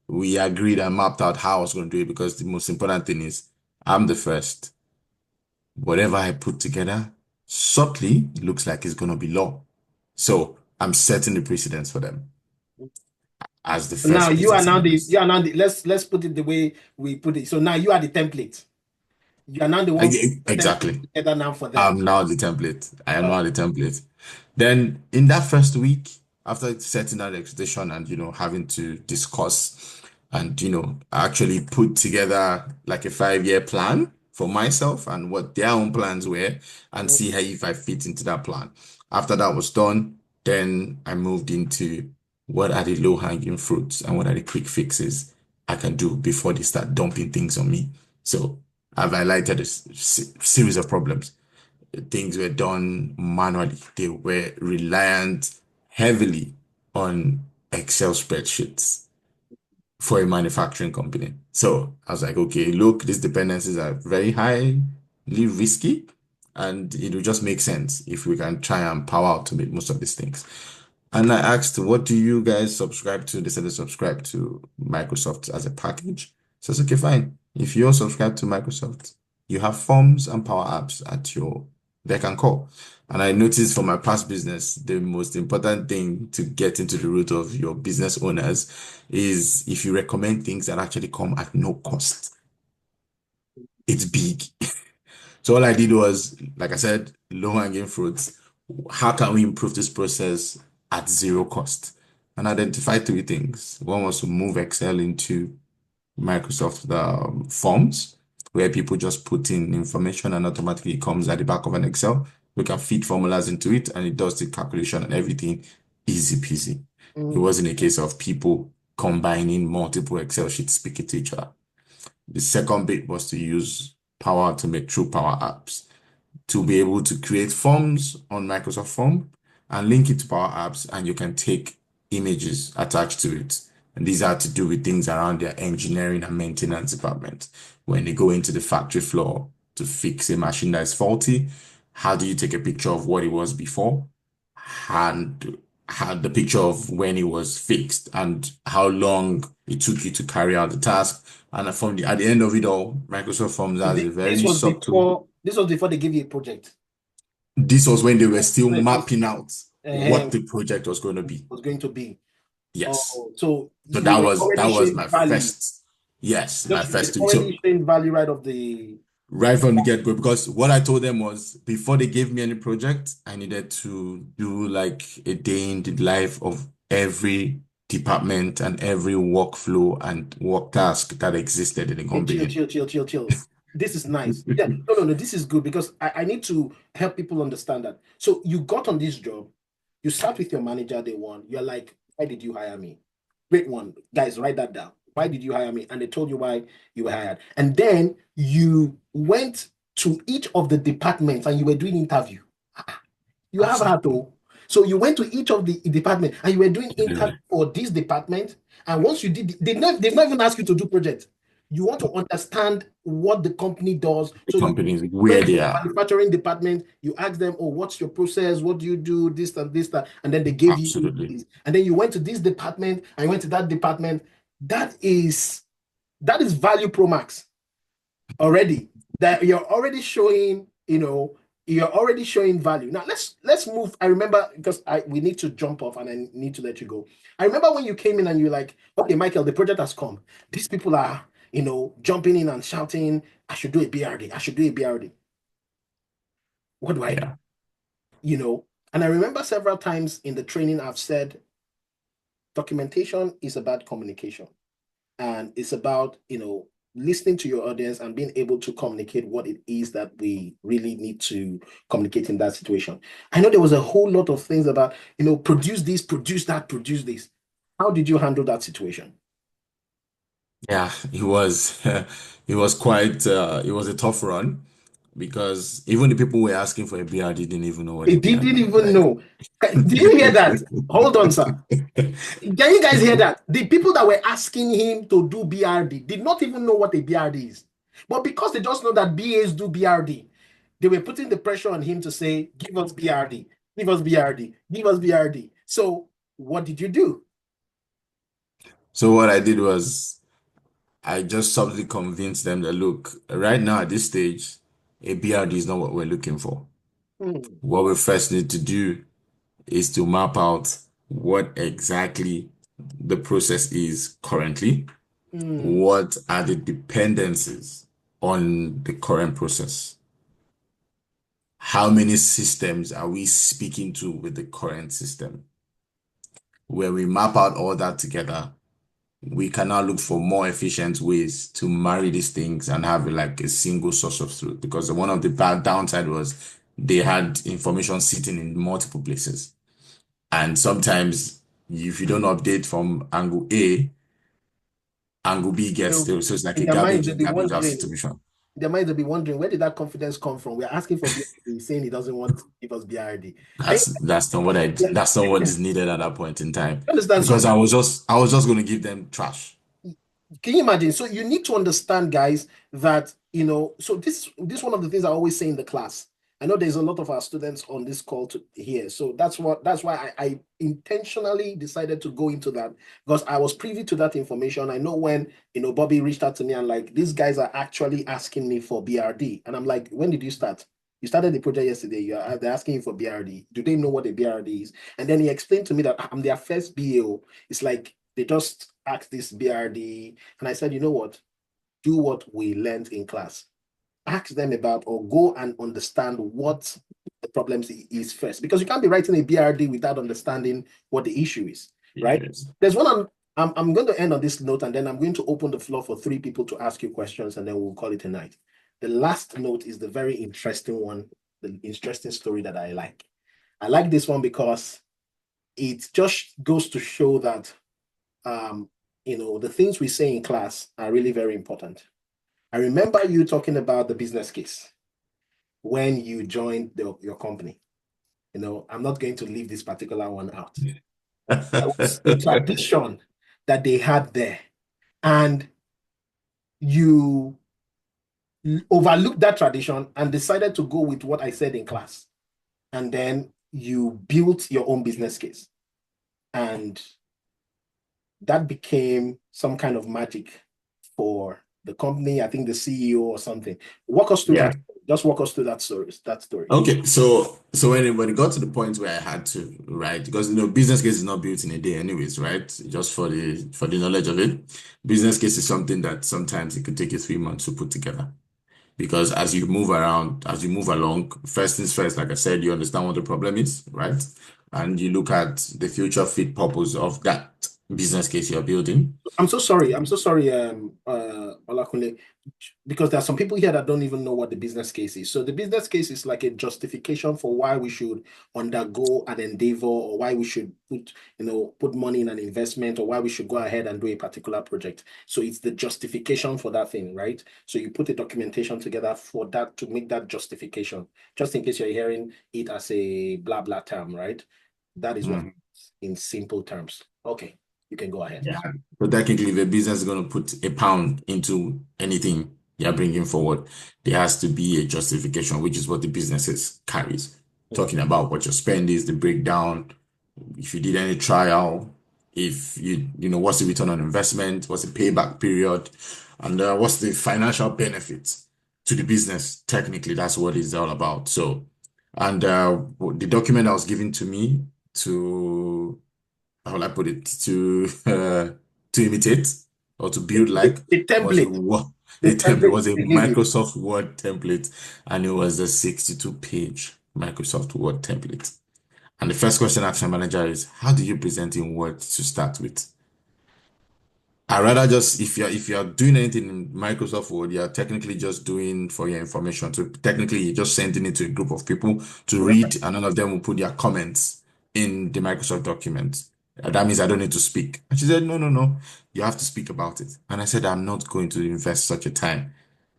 we agreed and mapped out how I was going to do it, because the most important thing is I'm the first. Whatever I put together subtly looks like it's going to be law. So I'm setting the precedence for them as the So now first business you analyst. are now let's put it the way we put it. So now you are the template. You are now the one putting the template Exactly. together now for them. I'm now the template. I am Uh, now the template. Then in that first week, after setting that expectation and having to discuss and actually put together like a 5-year plan for myself and what their own plans were, and see how if I fit into that plan. After that was done, then I moved into what are the low-hanging fruits and what are the quick fixes I can do before they start dumping things on me. So I've highlighted series of problems. Things were done manually. They were reliant heavily on Excel spreadsheets for a manufacturing company. So I was like, okay, look, these dependencies are very highly risky, and it will just make sense if we can try and power automate most of these things. And I asked, what do you guys subscribe to? They said they subscribe to Microsoft as a package. So it's okay, fine. If you're subscribed to Microsoft, you have forms and Power Apps at your beck and call. And I noticed from my past business, the most important thing to get into the root of your business owners is if you recommend things that actually come at no cost. It's big. So all I did was, like I said, low-hanging fruits. How can we improve this process at zero cost? And identify three things. One was to move Excel into Microsoft Forms, where people just put in information and automatically it comes at the back of an Excel. We can feed formulas into it and it does the calculation and everything easy peasy. It Mm. wasn't a case of people combining multiple Excel sheets speaking to each other. The second bit was to use Power Automate through Power Apps to be able to create forms on Microsoft Form and link it to Power Apps, and you can take images attached to it. And these are to do with things around their engineering and maintenance department. When they go into the factory floor to fix a machine that is faulty, how do you take a picture of what it was before and had the picture of when it was fixed and how long it took you to carry out the task. And from at the end of it all, Microsoft Forms has a This very was subtle. before they gave you a project. This was when they were still mapping out what Uh, the project was going to be. was going to be. Yes. Oh, so So you were that already was showing my value. first, yes, my Just you were first tool. So already showing value right of the. right from the get-go, because what I told them was before they gave me any project, I needed to do like a day in the life of every department and every workflow and work task that existed in the Hey, chill, company. chill, chill, chill, chill. This is nice. Yeah, no, no, no. This is good because I need to help people understand that. So you got on this job, you sat with your manager day one. You're like, why did you hire me? Great one, guys. Write that down. Why did you hire me? And they told you why you were hired. And then you went to each of the departments and you were doing interview. You have had Absolutely. to. So you went to each of the department and you were doing interview for this department. And once you did, they've not even asked you to do project. You want to understand what the company does. The So you companies went where to they the are. manufacturing department, you asked them, oh, what's your process? What do you do? This and this, that. And then they gave you Absolutely. this. And then you went to this department and you went to that department. That is value pro max already, that you're already showing, you're already showing value. Now let's move. I remember because I we need to jump off and I need to let you go. I remember when you came in and you're like, okay, Michael, the project has come. These people are, jumping in and shouting, I should do a BRD, I should do a BRD. What do I do? Yeah. You know, and I remember several times in the training I've said documentation is about communication. And it's about listening to your audience and being able to communicate what it is that we really need to communicate in that situation. I know there was a whole lot of things about produce this, produce that, produce this. How did you handle that situation? Yeah, it was quite it was a tough run because even the people who were asking for a BRD didn't even know what a It didn't BRD looked even like. know. Did you hear that? Hold on, sir. Can you guys hear that? The people that were asking him to do BRD did not even know what a BRD is. But because they just know that BAs do BRD, they were putting the pressure on him to say, give us BRD, give us BRD, give us BRD. So what did you do? So what I did was I just subtly convinced them that look, right now at this stage, a BRD is not what we're looking for. Hmm, What we first need to do is to map out what exactly the process is currently. hmm, What are the dependencies on the current process? How many systems are we speaking to with the current system? Where we map out all that together, we can now look for more efficient ways to marry these things and have like a single source of truth. Because one of the bad downside was they had information sitting in multiple places. And sometimes if you don't update from angle A, angle B gets they'll- still. So it's like in a their minds, garbage they'll in, be garbage out wondering, situation. where did that confidence come from? We're asking for BRD, he's saying he doesn't want to give us BRD. Can you, That's not what is needed at that point in time. understand? So Because I was just going to give them trash. can you imagine? So you need to understand, guys, that So this one of the things I always say in the class. I know there's a lot of our students on this call to here, so that's why I intentionally decided to go into that because I was privy to that information. I know when Bobbie reached out to me and like these guys are actually asking me for BRD, and I'm like, when did you start? You started the project yesterday. They're asking you for BRD. Do they know what a BRD is? And then he explained to me that I'm their first BAO. It's like they just asked this BRD, and I said, you know what? Do what we learned in class. Ask them about or go and understand what the problems is first. Because you can't be writing a BRD without understanding what the issue is, right? Yes. There's one I'm going to end on this note, and then I'm going to open the floor for three people to ask you questions, and then we'll call it a night. The last note is the very interesting one, the interesting story that I like. I like this one because it just goes to show that the things we say in class are really very important. I remember you talking about the business case when you joined your company. I'm not going to leave this particular one out. There was a tradition that they had there, and you overlooked that tradition and decided to go with what I said in class. And then you built your own business case. And that became some kind of magic for the company. I think the CEO or something. Walk us through Yeah. that. Just walk us through that story. That story. Okay, so when it got to the point where I had to write, because business case is not built in a day anyways, right? Just for the knowledge of it. Business case is something that sometimes it could take you 3 months to put together. Because as you move around, as you move along, first things first, like I said, you understand what the problem is, right? And you look at the future fit purpose of that business case you're building. I'm so sorry. I'm so sorry, Olakunle, because there are some people here that don't even know what the business case is. So the business case is like a justification for why we should undergo an endeavor, or why we should put money in an investment, or why we should go ahead and do a particular project. So it's the justification for that thing, right? So you put a documentation together for that to make that justification, just in case you're hearing it as a blah blah term, right? That is what Mhm. in simple terms. Okay, you can go ahead. Yeah. So technically, if a business is going to put a pound into anything you're bringing forward, there has to be a justification, which is what the businesses carries. Mm. Talking about what your spend is, the breakdown, if you did any trial, if what's the return on investment, what's the payback period, and what's the financial benefits to the business. Technically, that's what it's all about. So, and the document that was given to me to how will I put it, to imitate or to build like The was a template, Word, the a template template was a they give you. Microsoft Word template, and it was a 62-page Microsoft Word template. And the first question I asked my manager is, how do you present in Word to start with? I rather just if you're doing anything in Microsoft Word, you're technically just doing for your information. So technically you're just sending it to a group of people to Right. read, and none of them will put their comments in the Microsoft document. That means I don't need to speak. And she said, no, no, no, you have to speak about it. And I said, I'm not going to invest such a time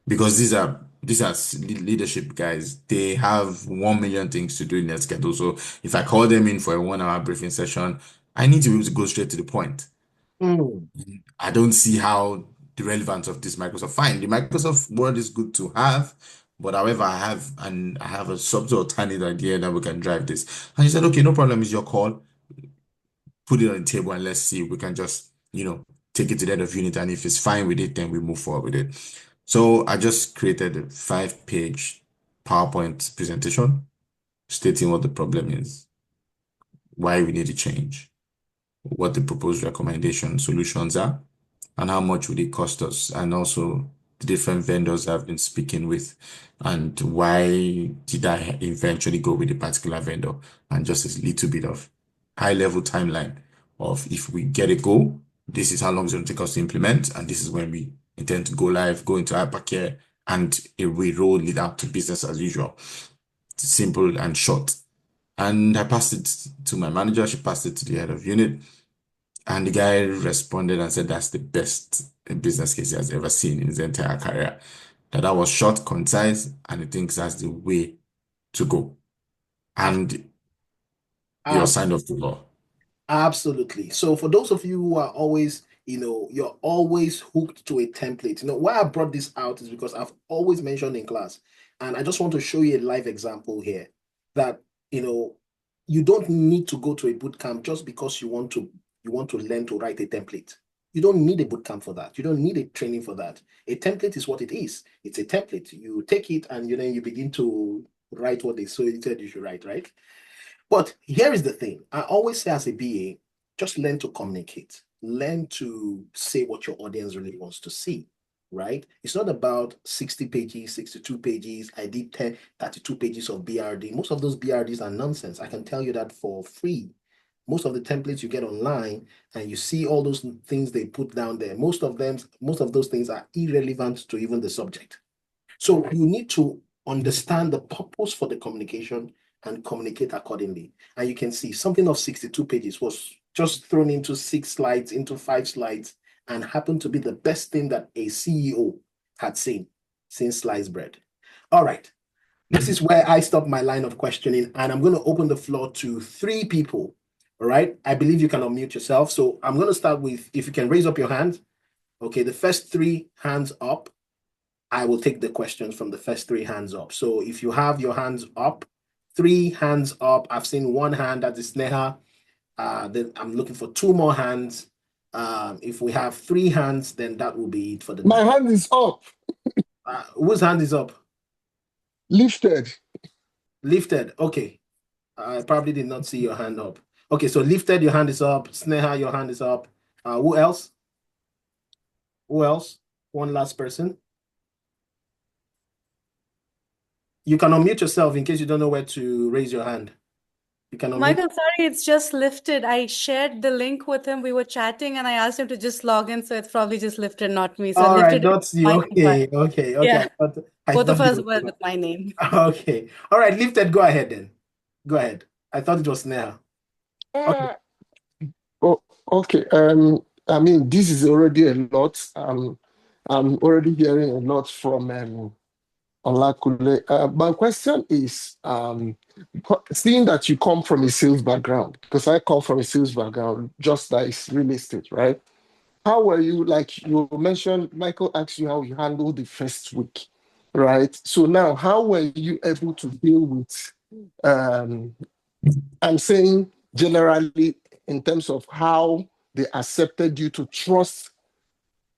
because these are leadership guys. They have 1 million things to do in their schedule. So if I call them in for a 1 hour briefing session, I need to be able to go straight to the point. Mm. I don't see how the relevance of this Microsoft. Fine, the Microsoft Word is good to have, but however, I have a subtle alternate idea that we can drive this. And he said, okay, no problem, it's your call. Put it on the table and let's see if we can just, take it to the end of unit. And if it's fine with it, then we move forward with it. So I just created a 5-page PowerPoint presentation stating what the problem is, why we need to change, what the proposed recommendation solutions are, and how much would it cost us, and also the different vendors I've been speaking with, and why did I eventually go with a particular vendor, and just a little bit of high level timeline of if we get a go, this is how long it's going to take us to implement, and this is when we intend to go live, go into hypercare, and we roll it out to business as usual. Simple and short. And I passed it to my manager, she passed it to the head of unit. And the guy responded and said that's the best business case he has ever seen in his entire career. That was short, concise, and he thinks that's the way to go. And you're Ab- signed off to law. Absolutely. So for those of you who are always, you're always hooked to a template. Why I brought this out is because I've always mentioned in class, and I just want to show you a live example here that, you know, you don't need to go to a boot camp just because you want to learn to write a template. You don't need a boot camp for that. You don't need a training for that. A template is what it is. It's a template. You take it and then you begin to write what they so you said you should write, right? But here is the thing. I always say as a BA, just learn to communicate. Learn to say what your audience really wants to see, right? It's not about 60 pages, 62 pages. I did 10, 32 pages of BRD. Most of those BRDs are nonsense. I can tell you that for free. most of the templates you get online and you see all those things they put down there, most of those things are irrelevant to even the subject. So you need to understand the purpose for the communication and communicate accordingly. And you can see something of 62 pages was just thrown into 6 slides, into 5 slides, and happened to be the best thing that a CEO had seen since sliced bread. All right. This is where I stop my line of questioning, and I'm going to open the floor to 3 people. All right. I believe you can unmute yourself. So I'm going to start with, if you can raise up your hand. Okay. The first 3 hands up, I will take the questions from the first 3 hands up. So if you have your hands up, 3 hands up. I've seen 1 hand, that is Sneha. Then I'm looking for 2 more hands. If we have 3 hands, then that will be it for the My night. hand is up, Whose hand is up? lifted. Lifted. Okay. I probably did not see your hand up. Okay, so lifted, your hand is up. Sneha, your hand is up. Who else? Who else? One last person. You can unmute yourself in case you don't know where to raise your hand. You can unmute. Michael, sorry, it's just lifted. I shared the link with him. We were chatting and I asked him to just log in. So it's probably just lifted, not me. So All right, lifted not you. my Okay, okay, okay. yeah, I both of thought us you were with my name. okay. All right, lifted. Go ahead then. Go ahead. I thought it was Sneha. Okay. Oh, okay. I mean, this is already a lot. I'm already hearing a lot from Olakule. My question is, seeing that you come from a sales background, because I come from a sales background, just like real estate, right? How were you, like you mentioned, Michael asked you how you handled the first week, right? So now, how were you able to deal with, um, I'm saying generally in terms of how they accepted you to trust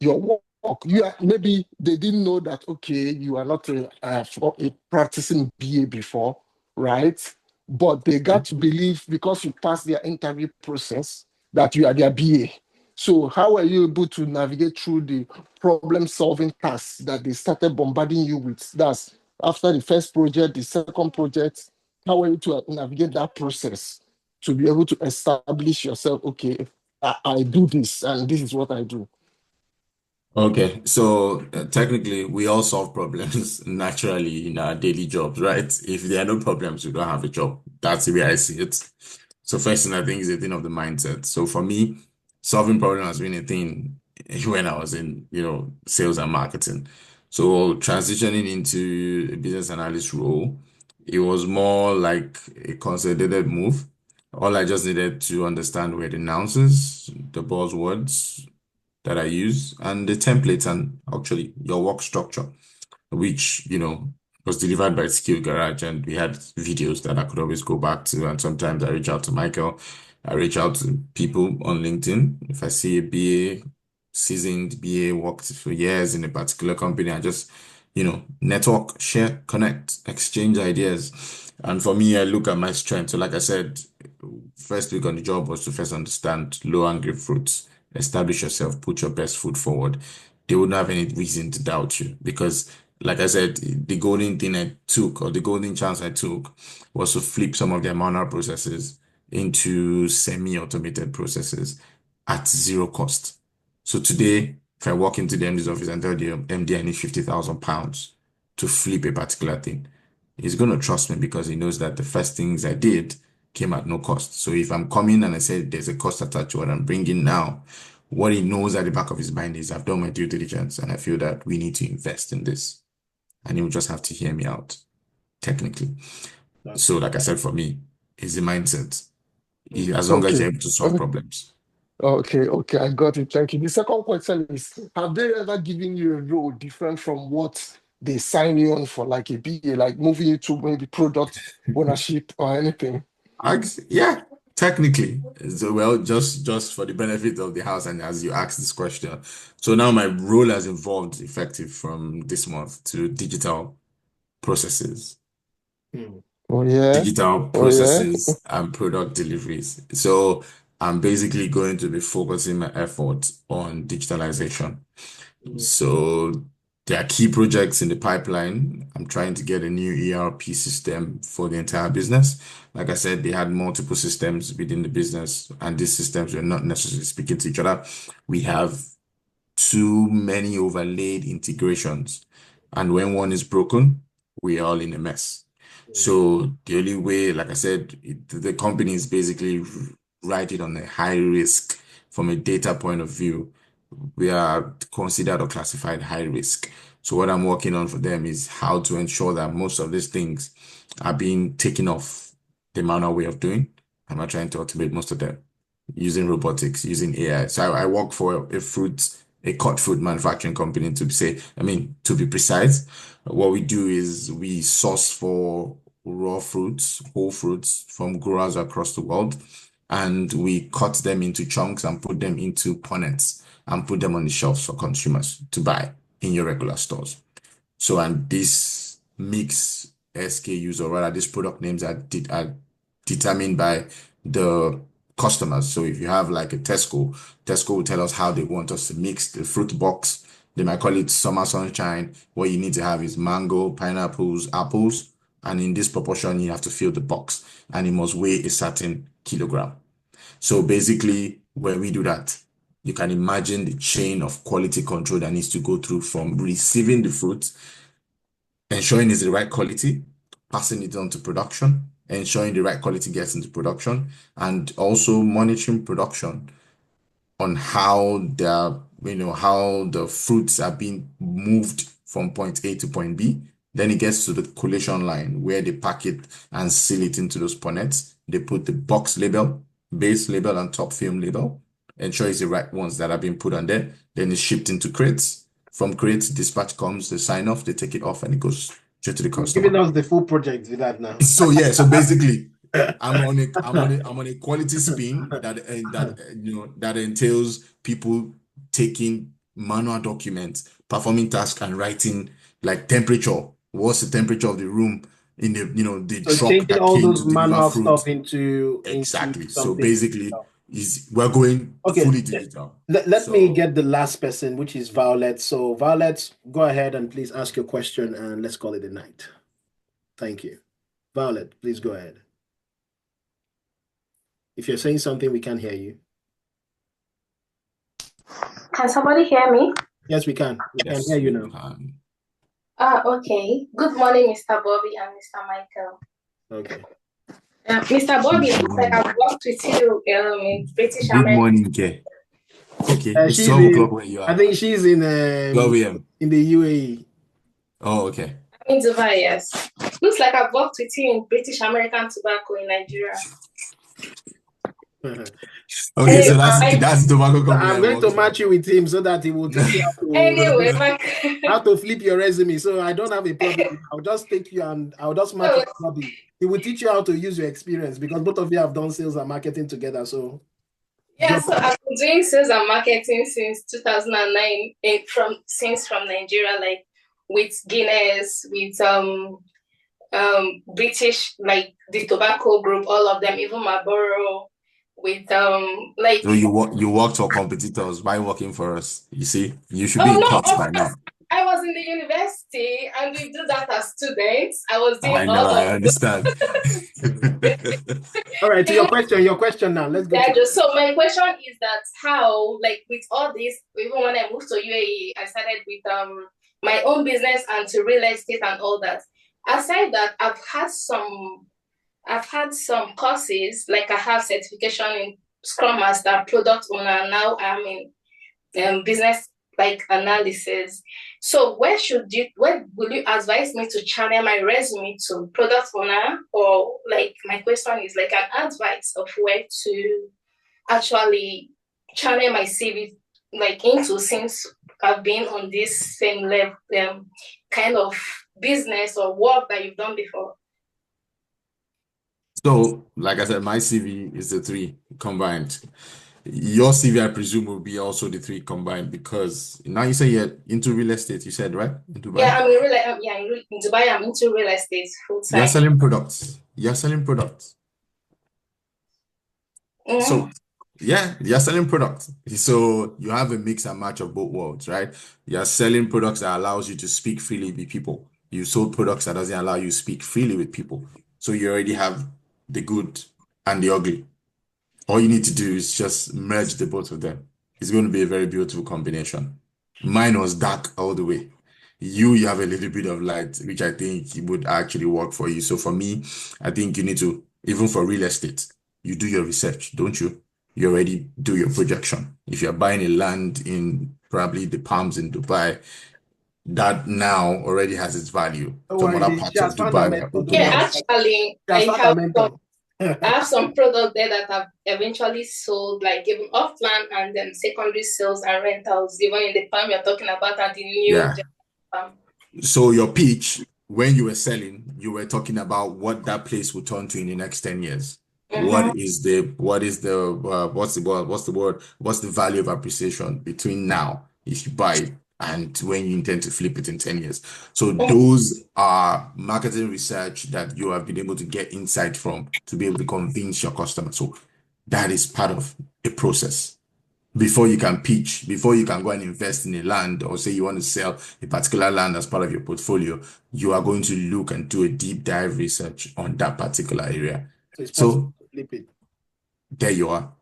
your work. Maybe they didn't know that, okay, you are not a practicing BA before, right? But they got to believe because you passed their interview process that you are their BA. So how are you able to navigate through the problem-solving tasks that they started bombarding you with? That's after the first project, the second project. How are you to navigate that process to be able to establish yourself? Okay, I do this, and this is what I do. Okay, so technically, we all solve problems naturally in our daily jobs, right? If there are no problems, we don't have a job. That's the way I see it. So first thing I think is a thing of the mindset. So for me, solving problems has been a thing when I was in, sales and marketing. So transitioning into a business analyst role, it was more like a consolidated move. All I just needed to understand were the nuances, the buzzwords that I use, and the templates and actually your work structure, which, was delivered by Skill Garage. And we had videos that I could always go back to. And sometimes I reach out to Michael, I reach out to people on LinkedIn. If I see a BA, seasoned BA, worked for years in a particular company, I just, network, share, connect, exchange ideas. And for me, I look at my strength. So like I said, first week on the job was to first understand low-hanging fruits, establish yourself, put your best foot forward. They wouldn't have any reason to doubt you because, like I said, the golden thing I took or the golden chance I took was to flip some of their manual processes into semi-automated processes at zero cost. So today, if I walk into the MD's office and tell the MD I need 50,000 pounds to flip a particular thing, he's going to trust me because he knows that the first things I did came at no cost. So if I'm coming and I say there's a cost attached to what I'm bringing now, what he knows at the back of his mind is I've done my due diligence and I feel that we need to invest in this. And he will just have to hear me out, technically. So, like I said, for me, it's the mindset. As long as Okay. you're able to solve problems. Okay, I got it. Thank you. The second question is, have they ever given you a role different from what they sign you on for, like a BA, like moving you to maybe product ownership or anything? Yeah, technically. So, well, just for the benefit of the house and as you ask this question. So now my role has evolved effective from this month to digital processes. Hmm. Oh yeah. Digital Oh yeah. processes and product deliveries. So I'm basically going to be focusing my effort on digitalization. Hmm. So There are key projects in the pipeline. I'm trying to get a new ERP system for the entire business. Like I said, they had multiple systems within the business, and these systems were not necessarily speaking to each other. We have too many overlaid integrations, and when one is broken, we're all in a mess. So the only way, like I said, the company is basically riding on a high risk from a data point of view. We are considered or classified high risk. So what I'm working on for them is how to ensure that most of these things are being taken off the manual way of doing. I'm not trying to automate most of them using robotics, using AI. So I work for a cut fruit manufacturing company to be precise. What we do is we source for raw fruits, whole fruits from growers across the world, and we cut them into chunks and put them into punnets and put them on the shelves for consumers to buy in your regular stores. So, and this mix SKUs, or rather, these product names are determined by the customers. So, if you have like a Tesco will tell us how they want us to mix the fruit box. They might call it summer sunshine. What you need to have is mango, pineapples, apples, and in this proportion, you have to fill the box, and it must weigh a certain kilogram. So basically, when we do that, you can imagine the chain of quality control that needs to go through from receiving the fruit, ensuring it's the right quality, passing it on to production, ensuring the right quality gets into production, and also monitoring production on how the fruits are being moved from point A to point B. Then it gets to the collation line where they pack it and seal it into those punnets. They put the box label, base label, and top film label. Ensure it's the right ones that are being put on there. Then it's shipped into crates. From crates, dispatch comes, they sign off, they take it off, and it goes straight to the customer. Giving us the full project with that now. So basically, I'm on a quality spin that entails people taking manual documents, performing tasks, and writing like temperature. What's the temperature of the room in the So truck changing that all came those to deliver manual fruit? stuff into Exactly. So something. basically, we're going Okay. fully digital. Let me get the last person, which is Violet. So Violet, go ahead and please ask your question and let's call it a night. Thank you. Violet, please go ahead. If you're saying something, we can't hear you. Can somebody hear me? Yes, we can. We can Yes, hear you we now. can. Okay. Good morning, Mr. Bobbie and Mr. Michael. Okay. Mr. Bobbie, it looks like I've worked with you in British Good America. morning, okay. Okay, it's She's 12 in, o'clock where you I are. think she's in 12 a.m. in the UAE. Oh, okay. In Dubai, yes. Looks like I've worked with you in British American tobacco in Nigeria. Okay, so that's Anyway, the tobacco company I'm I going to work for. match you with him so that he will teach you anyway, how to flip your resume. So I don't have a problem. I'll just take you and I'll just match you with Bobbie. He will teach you how to use your experience because both of you have done sales and marketing together. So yeah, so I've been doing sales and marketing since 2009 from Nigeria, like with Guinness, with British, like the tobacco group, all of them, even Marlboro, with like. So you worked for competitors by working for us. You see, you should Oh be in no, touch of by now. course, I was in the university and we do that as students. I was doing I know, all I of understand. all right, to your question now. Let's go. So my question is that how, like with all this, even when I moved to UAE, I started with my own business and to real estate and all that. Aside that, I've had some courses, like I have certification in Scrum Master, product owner. Now I'm in business like analysis. So where will you advise me to channel my resume to product owner? Or like my question is like an advice of where to actually channel my CV like into, since I've been on this same level kind of business or work that you've done before. So, like I said, my CV is the three combined. Your CV, I presume, will be also the three combined because now you say you're into real estate. You said, right? In Dubai? Yeah, in Dubai. I'm into real estate full You're time. selling products. You're selling products. Mm-hmm. So Yeah, you're selling products. So you have a mix and match of both worlds, right? You're selling products that allows you to speak freely with people. You sold products that doesn't allow you to speak freely with people. So you already have the good and the ugly. All you need to do is just merge the both of them. It's going to be a very beautiful combination. Mine was dark all the way. You have a little bit of light, which I think would actually work for you. So for me, I think you need to, even for real estate, you do your research, don't you? You already do your projection. If you're buying a land in probably the Palms in Dubai, that now already has its value. Don't Some other worry, she parts has of found a Dubai are mentor. Don't opening Yeah, up. worry. actually, She has found a mentor. I have some product there that have eventually sold, like even off plan and then secondary sales and rentals, even in the farm you're talking about and the new Yeah. farm. So your pitch, when you were selling, you were talking about what that place will turn to in the next 10 years. Mm-hmm. What's the value of appreciation between now, if you buy it, and when you intend to flip it in 10 years? So those are marketing research that you have been able to get insight from to be able to convince your customer. So that is part of a process before you can pitch, before you can go and invest in a land or say you want to sell a particular land as part of your portfolio, you are going to look and do a deep dive research on that particular area. So it's possible So to flip it. there you are.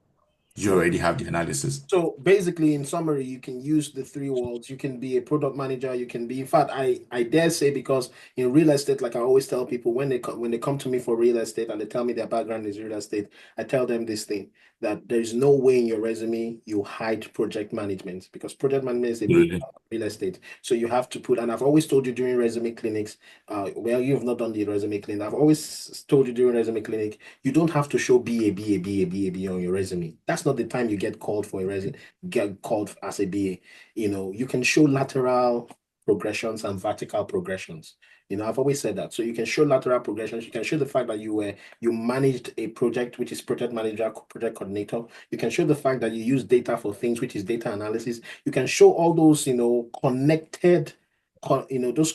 You Okay. already have the analysis. So basically, in summary, you can use the three worlds. You can be a product manager. You can be, in fact, I dare say, because in real estate, like I always tell people, when they come to me for real estate and they tell me their background is real estate, I tell them this thing, that there is no way in your resume you hide project management, because project management is a big Really. part of real estate. So you have to put, and I've always told you during resume clinics, well, you have not done the resume clinic. I've always told you during resume clinic, you don't have to show BA on your resume. That's not the time you get called for a resume, get called as a BA. You can show lateral progressions and vertical progressions. I've always said that. So you can show lateral progressions. You can show the fact that you managed a project, which is project manager, project coordinator. You can show the fact that you use data for things, which is data analysis. You can show all those, those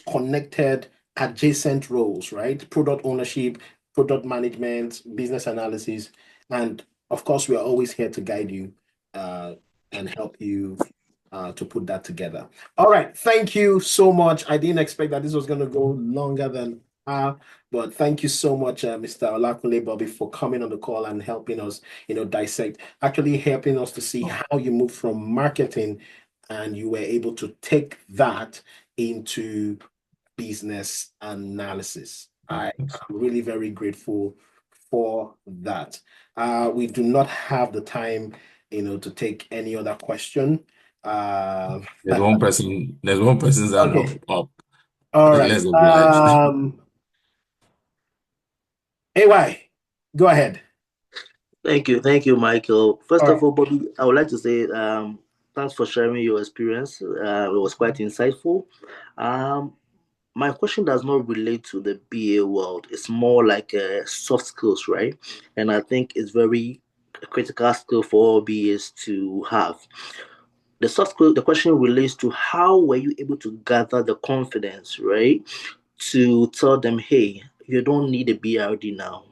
connected adjacent roles, right? Product ownership, product management, business analysis. And of course, we are always here to guide you and help you to put that together. All right. Thank you so much. I didn't expect that this was going to go longer than but thank you so much, Mr. Olakunle Bobbie, for coming on the call and helping us, dissect, actually helping us to see how you moved from marketing and you were able to take that into business analysis. I am really very grateful for that. We do not have the time, to take any other question. There's one person's hand Okay. up. All right. Let's oblige. AY, go ahead. Thank you, Michael. First All of right. all, Bobby, I would like to say thanks for sharing your experience. It was quite insightful. Um, my question does not relate to the BA world. It's more like soft skills, right? And I think it's very critical skill for all BAs to have. The soft skill, the question relates to how were you able to gather the confidence, right? To tell them, hey, you don't need a BRD now.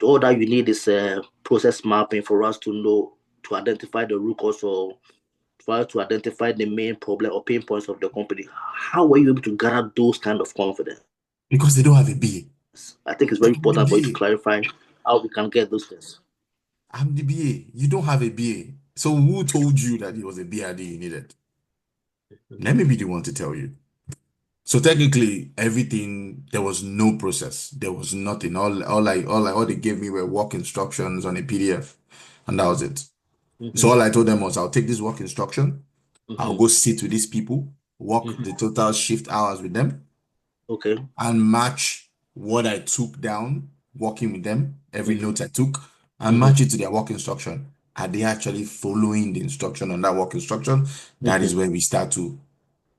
All that you need is a process mapping for us to know, to identify the root cause, or for us to identify the main problem or pain points of the company. How were you able to gather those kind of confidence? Because they don't have a BA. I think it's very I'm the important for you to BA. clarify how we can get those things. I'm the BA. You don't have a BA. So who told you that it was a BRD you needed? Let me be the one to tell you. So technically, everything, there was no process. There was nothing. All they gave me were work instructions on a PDF, and that was it. So all I told them was, I'll take this work instruction, I'll go sit with these people, work the total shift hours with them, Okay. and match what I took down working with them, every note I took, and match it to their work instruction. Are they actually following the instruction on that work instruction? That is where we start to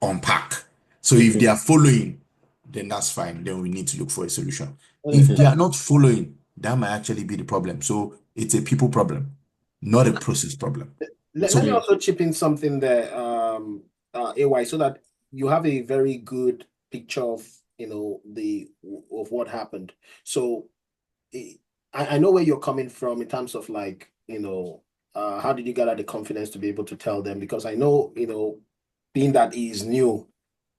unpack. So if they are following, then that's fine. Then we need to look for a solution. If they are not following, that might actually be the problem. So it's a people problem, not a process problem. Let me also chip in something there, AY, so that you have a very good picture of, of what happened. So I know where you're coming from in terms of like, how did you gather the confidence to be able to tell them? Because I know, being that he's new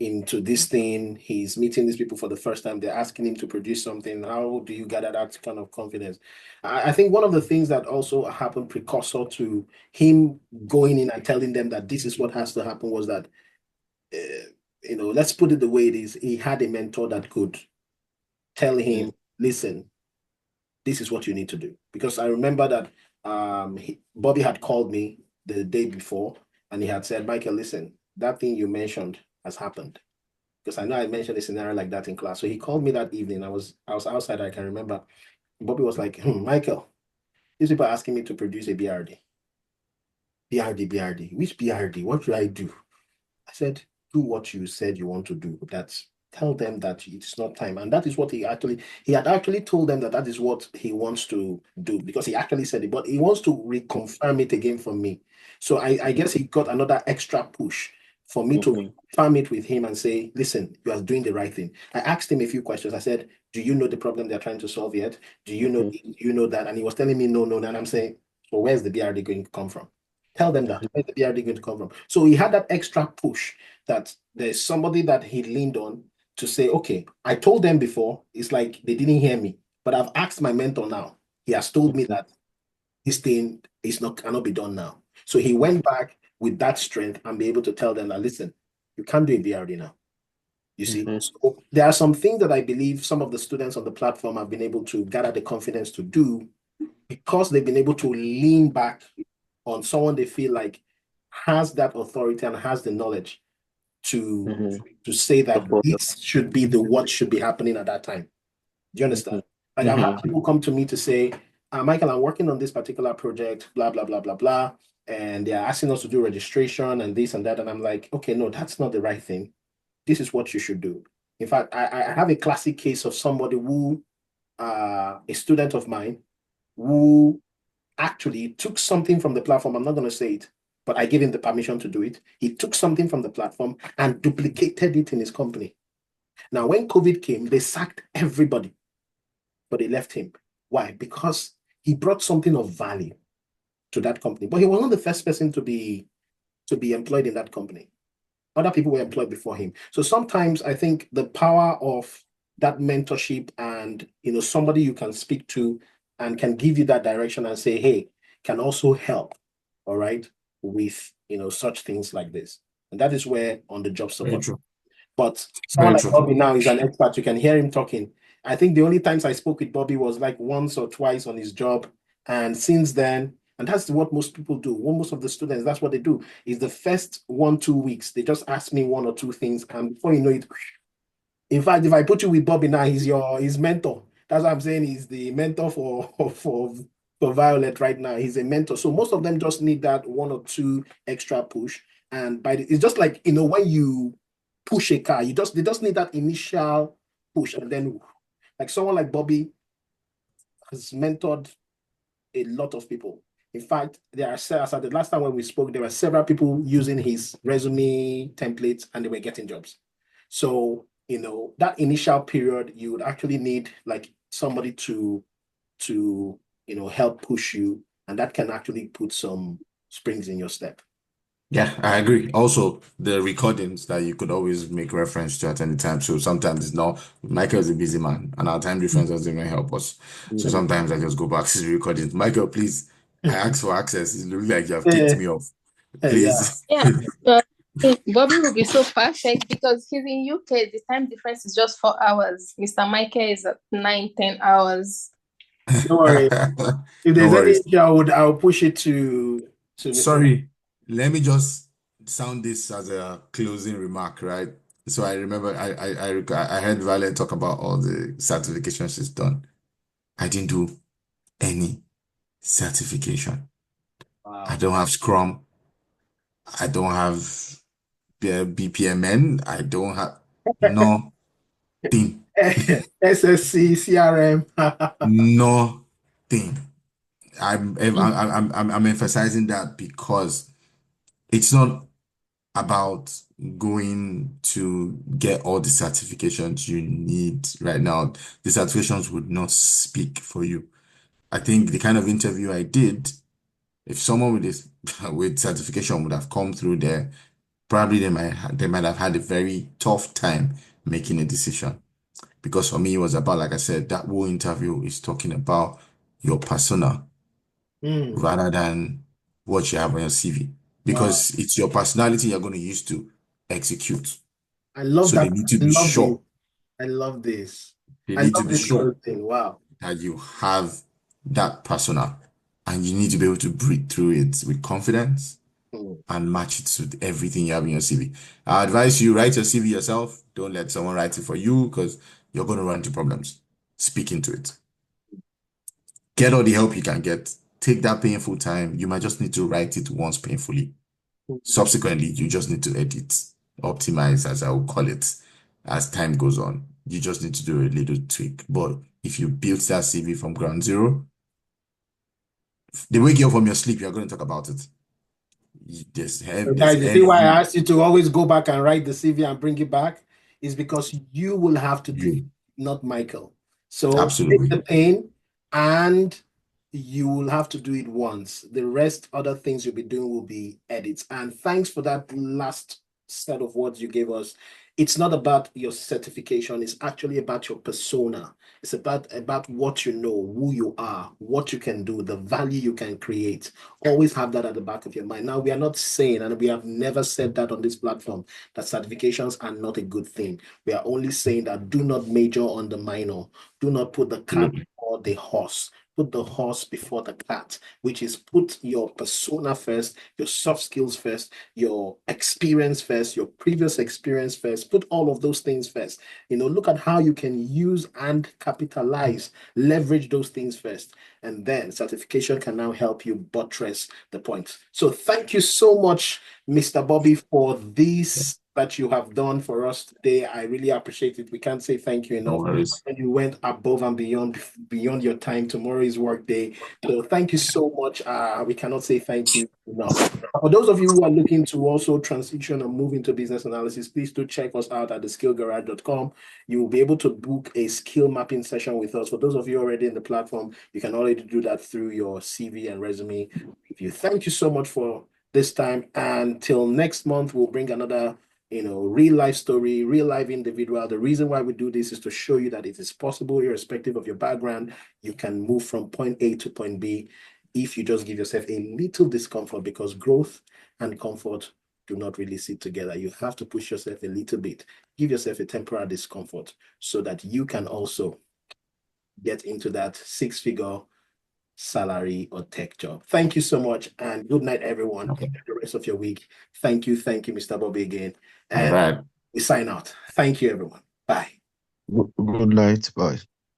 into this thing, he's meeting these people for the first time, they're asking him to produce something. How do you gather that kind of confidence? I think one of the things that also happened precursor to him going in and telling them that this is what has to happen was that, let's put it the way it is. He had a mentor that could tell him, listen, this is what you need to do. Because I remember that Bobbie had called me the day before and he had said, Michael, listen, that thing you mentioned has happened. Because I know I mentioned a scenario like that in class. So he called me that evening. I was outside, I can remember. Bobbie was like, Michael, these people are asking me to produce a BRD. BRD. Which BRD? What should I do? I said, do what you said you want to do. That's tell them that it's not time. And that is what he had actually told them that is what he wants to do because he actually said it, but he wants to reconfirm it again from me. So I guess he got another extra push for me to confirm it with him and say, listen, you are doing the right thing. I asked him a few questions. I said, do you know the problem they're trying to solve yet? Do you know, you know that? And he was telling me, no. And I'm saying, so where's the BRD going to come from? Tell them that. Where's the BRD going to come from? So he had that extra push that there's somebody that he leaned on to say, okay, I told them before, it's like they didn't hear me, but I've asked my mentor now. He has told me that this thing cannot be done now. So he went back with that strength and be able to tell them that, listen, you can't do a BRD now. You see, so there are some things that I believe some of the students on the platform have been able to gather the confidence to do because they've been able to lean back on someone they feel like has that authority and has the knowledge to say that this should be what should be happening at that time. Do you understand? Like I've had people come to me to say, Michael, I'm working on this particular project, blah, blah, blah, blah, blah. And they're asking us to do registration and this and that. And I'm like, okay, no, that's not the right thing. This is what you should do. In fact, I have a classic case of somebody who, a student of mine, who actually took something from the platform. I'm not going to say it, but I gave him the permission to do it. He took something from the platform and duplicated it in his company. Now, when COVID came, they sacked everybody, but they left him. Why? Because he brought something of value to that company. But he was not the first person to be employed in that company. Other people were employed before him. So sometimes I think the power of that mentorship and somebody you can speak to and can give you that direction and say, hey, can also help, all right, with such things like this. And that is where on the job support. But someone like Bobbie now is an expert. You can hear him talking. I think the only times I spoke with Bobbie was like once or twice on his job. And since then, and that's what most people do. Most of the students, that's what they do. Is the first 1-2 weeks, they just ask me one or two things. And before you know it, in fact, if I put you with Bobbie now, he's his mentor. That's what I'm saying. He's the mentor for Violet right now. He's a mentor. So most of them just need that 1 or 2 extra push. And it's just like, when you push a car, they just need that initial push. And then like someone like Bobbie has mentored a lot of people. In fact, there are the last time when we spoke, there were several people using his resume templates and they were getting jobs. So, that initial period, you would actually need like somebody to help push you, and that can actually put some springs in your step. Yeah, I agree. Also, the recordings that you could always make reference to at any time. So sometimes it's not, Michael is a busy man and our time difference doesn't even help us. So sometimes I just go back to the recordings. Michael, please, I asked for access. It looks like you have kicked me off. Please. Yeah. Bobbie will be so perfect because he's in UK. The time difference is just 4 hours. Mr. Michael is at 9-10 hours. Don't worry. If there's any issue, I'll push it to Mr. Sorry, let me just sound this as a closing remark, right? So I remember I heard Violet talk about all the certifications she's done. I didn't do any certification. Wow. I don't have Scrum. I don't have BPMN. I don't have nothing. SSC, CRM. Nothing. I'm emphasizing that because it's not about going to get all the certifications you need right now. The certifications would not speak for you. I think the kind of interview I did, if someone with this with certification would have come through there, probably they might have had a very tough time making a decision. Because for me, it was about, like I said, that whole interview is talking about your persona Mm. rather than what you have on your CV. Wow. Because it's your personality you're going to use to execute. I love So they that. need to I be love this. sure. I love this. They I need to love be this sure whole thing. Wow. that you have that persona, and you need to be able to breathe through it with confidence Mm. and match it with everything you have in your CV. I advise you write your CV yourself. Don't let someone write it for you because you're going to run into problems. Speak into it. Get all the help you can get. Take that painful time. You might just need to write it once painfully. Subsequently, you just need to edit, optimize, as I would call it, as time goes on. You just need to do a little tweak. But if you build that CV from ground zero, the wake you up from your sleep, you're going to talk about it. So There's guys, you see why I every asked you to always go back and write the CV and bring it back? Is because you will have to do it, you not Michael. So take absolutely. the pain and you will have to do it once. The rest, other things you'll be doing will be edits. And thanks for that last set of words you gave us. It's not about your certification, it's actually about your persona. It's about what you know, who you are, what you can do, the value you can create. Always have that at the back of your mind. Now, we are not saying, and we have never said that on this platform, that certifications are not a good thing. We are only saying that do not major on the minor. Do not put the cart Absolutely. before the horse. Put the horse before the cart, which is put your persona first, your soft skills first, your experience first, your previous experience first. Put all of those things first. Look at how you can use and capitalize, leverage those things first. And then certification can now help you buttress the point. So thank you so much, Mr. Bobbie, for this that you have done for us today. I really appreciate it. We can't say thank you No enough. worries. And you went above and beyond your time. Tomorrow is work day. So thank you so much. We cannot say thank you enough. For those of you who are looking to also transition and move into business analysis, please do check us out at theskillgarage.com. You will be able to book a skill mapping session with us. For those of you already in the platform, you can already do that through your CV and resume review. Thank you so much for this time. Until next month, we'll bring another real life story, real life individual. The reason why we do this is to show you that it is possible, irrespective of your background, you can move from point A to point B if you just give yourself a little discomfort, because growth and comfort do not really sit together. You have to push yourself a little bit, give yourself a temporary discomfort so that you can also get into that six-figure salary or tech job. Thank you so much, and good night, everyone. Okay. Enjoy the rest of your week. Thank you, Mr. Bobbie, again. All And right. we sign out. Thank you, everyone. Bye. Good night. Bye.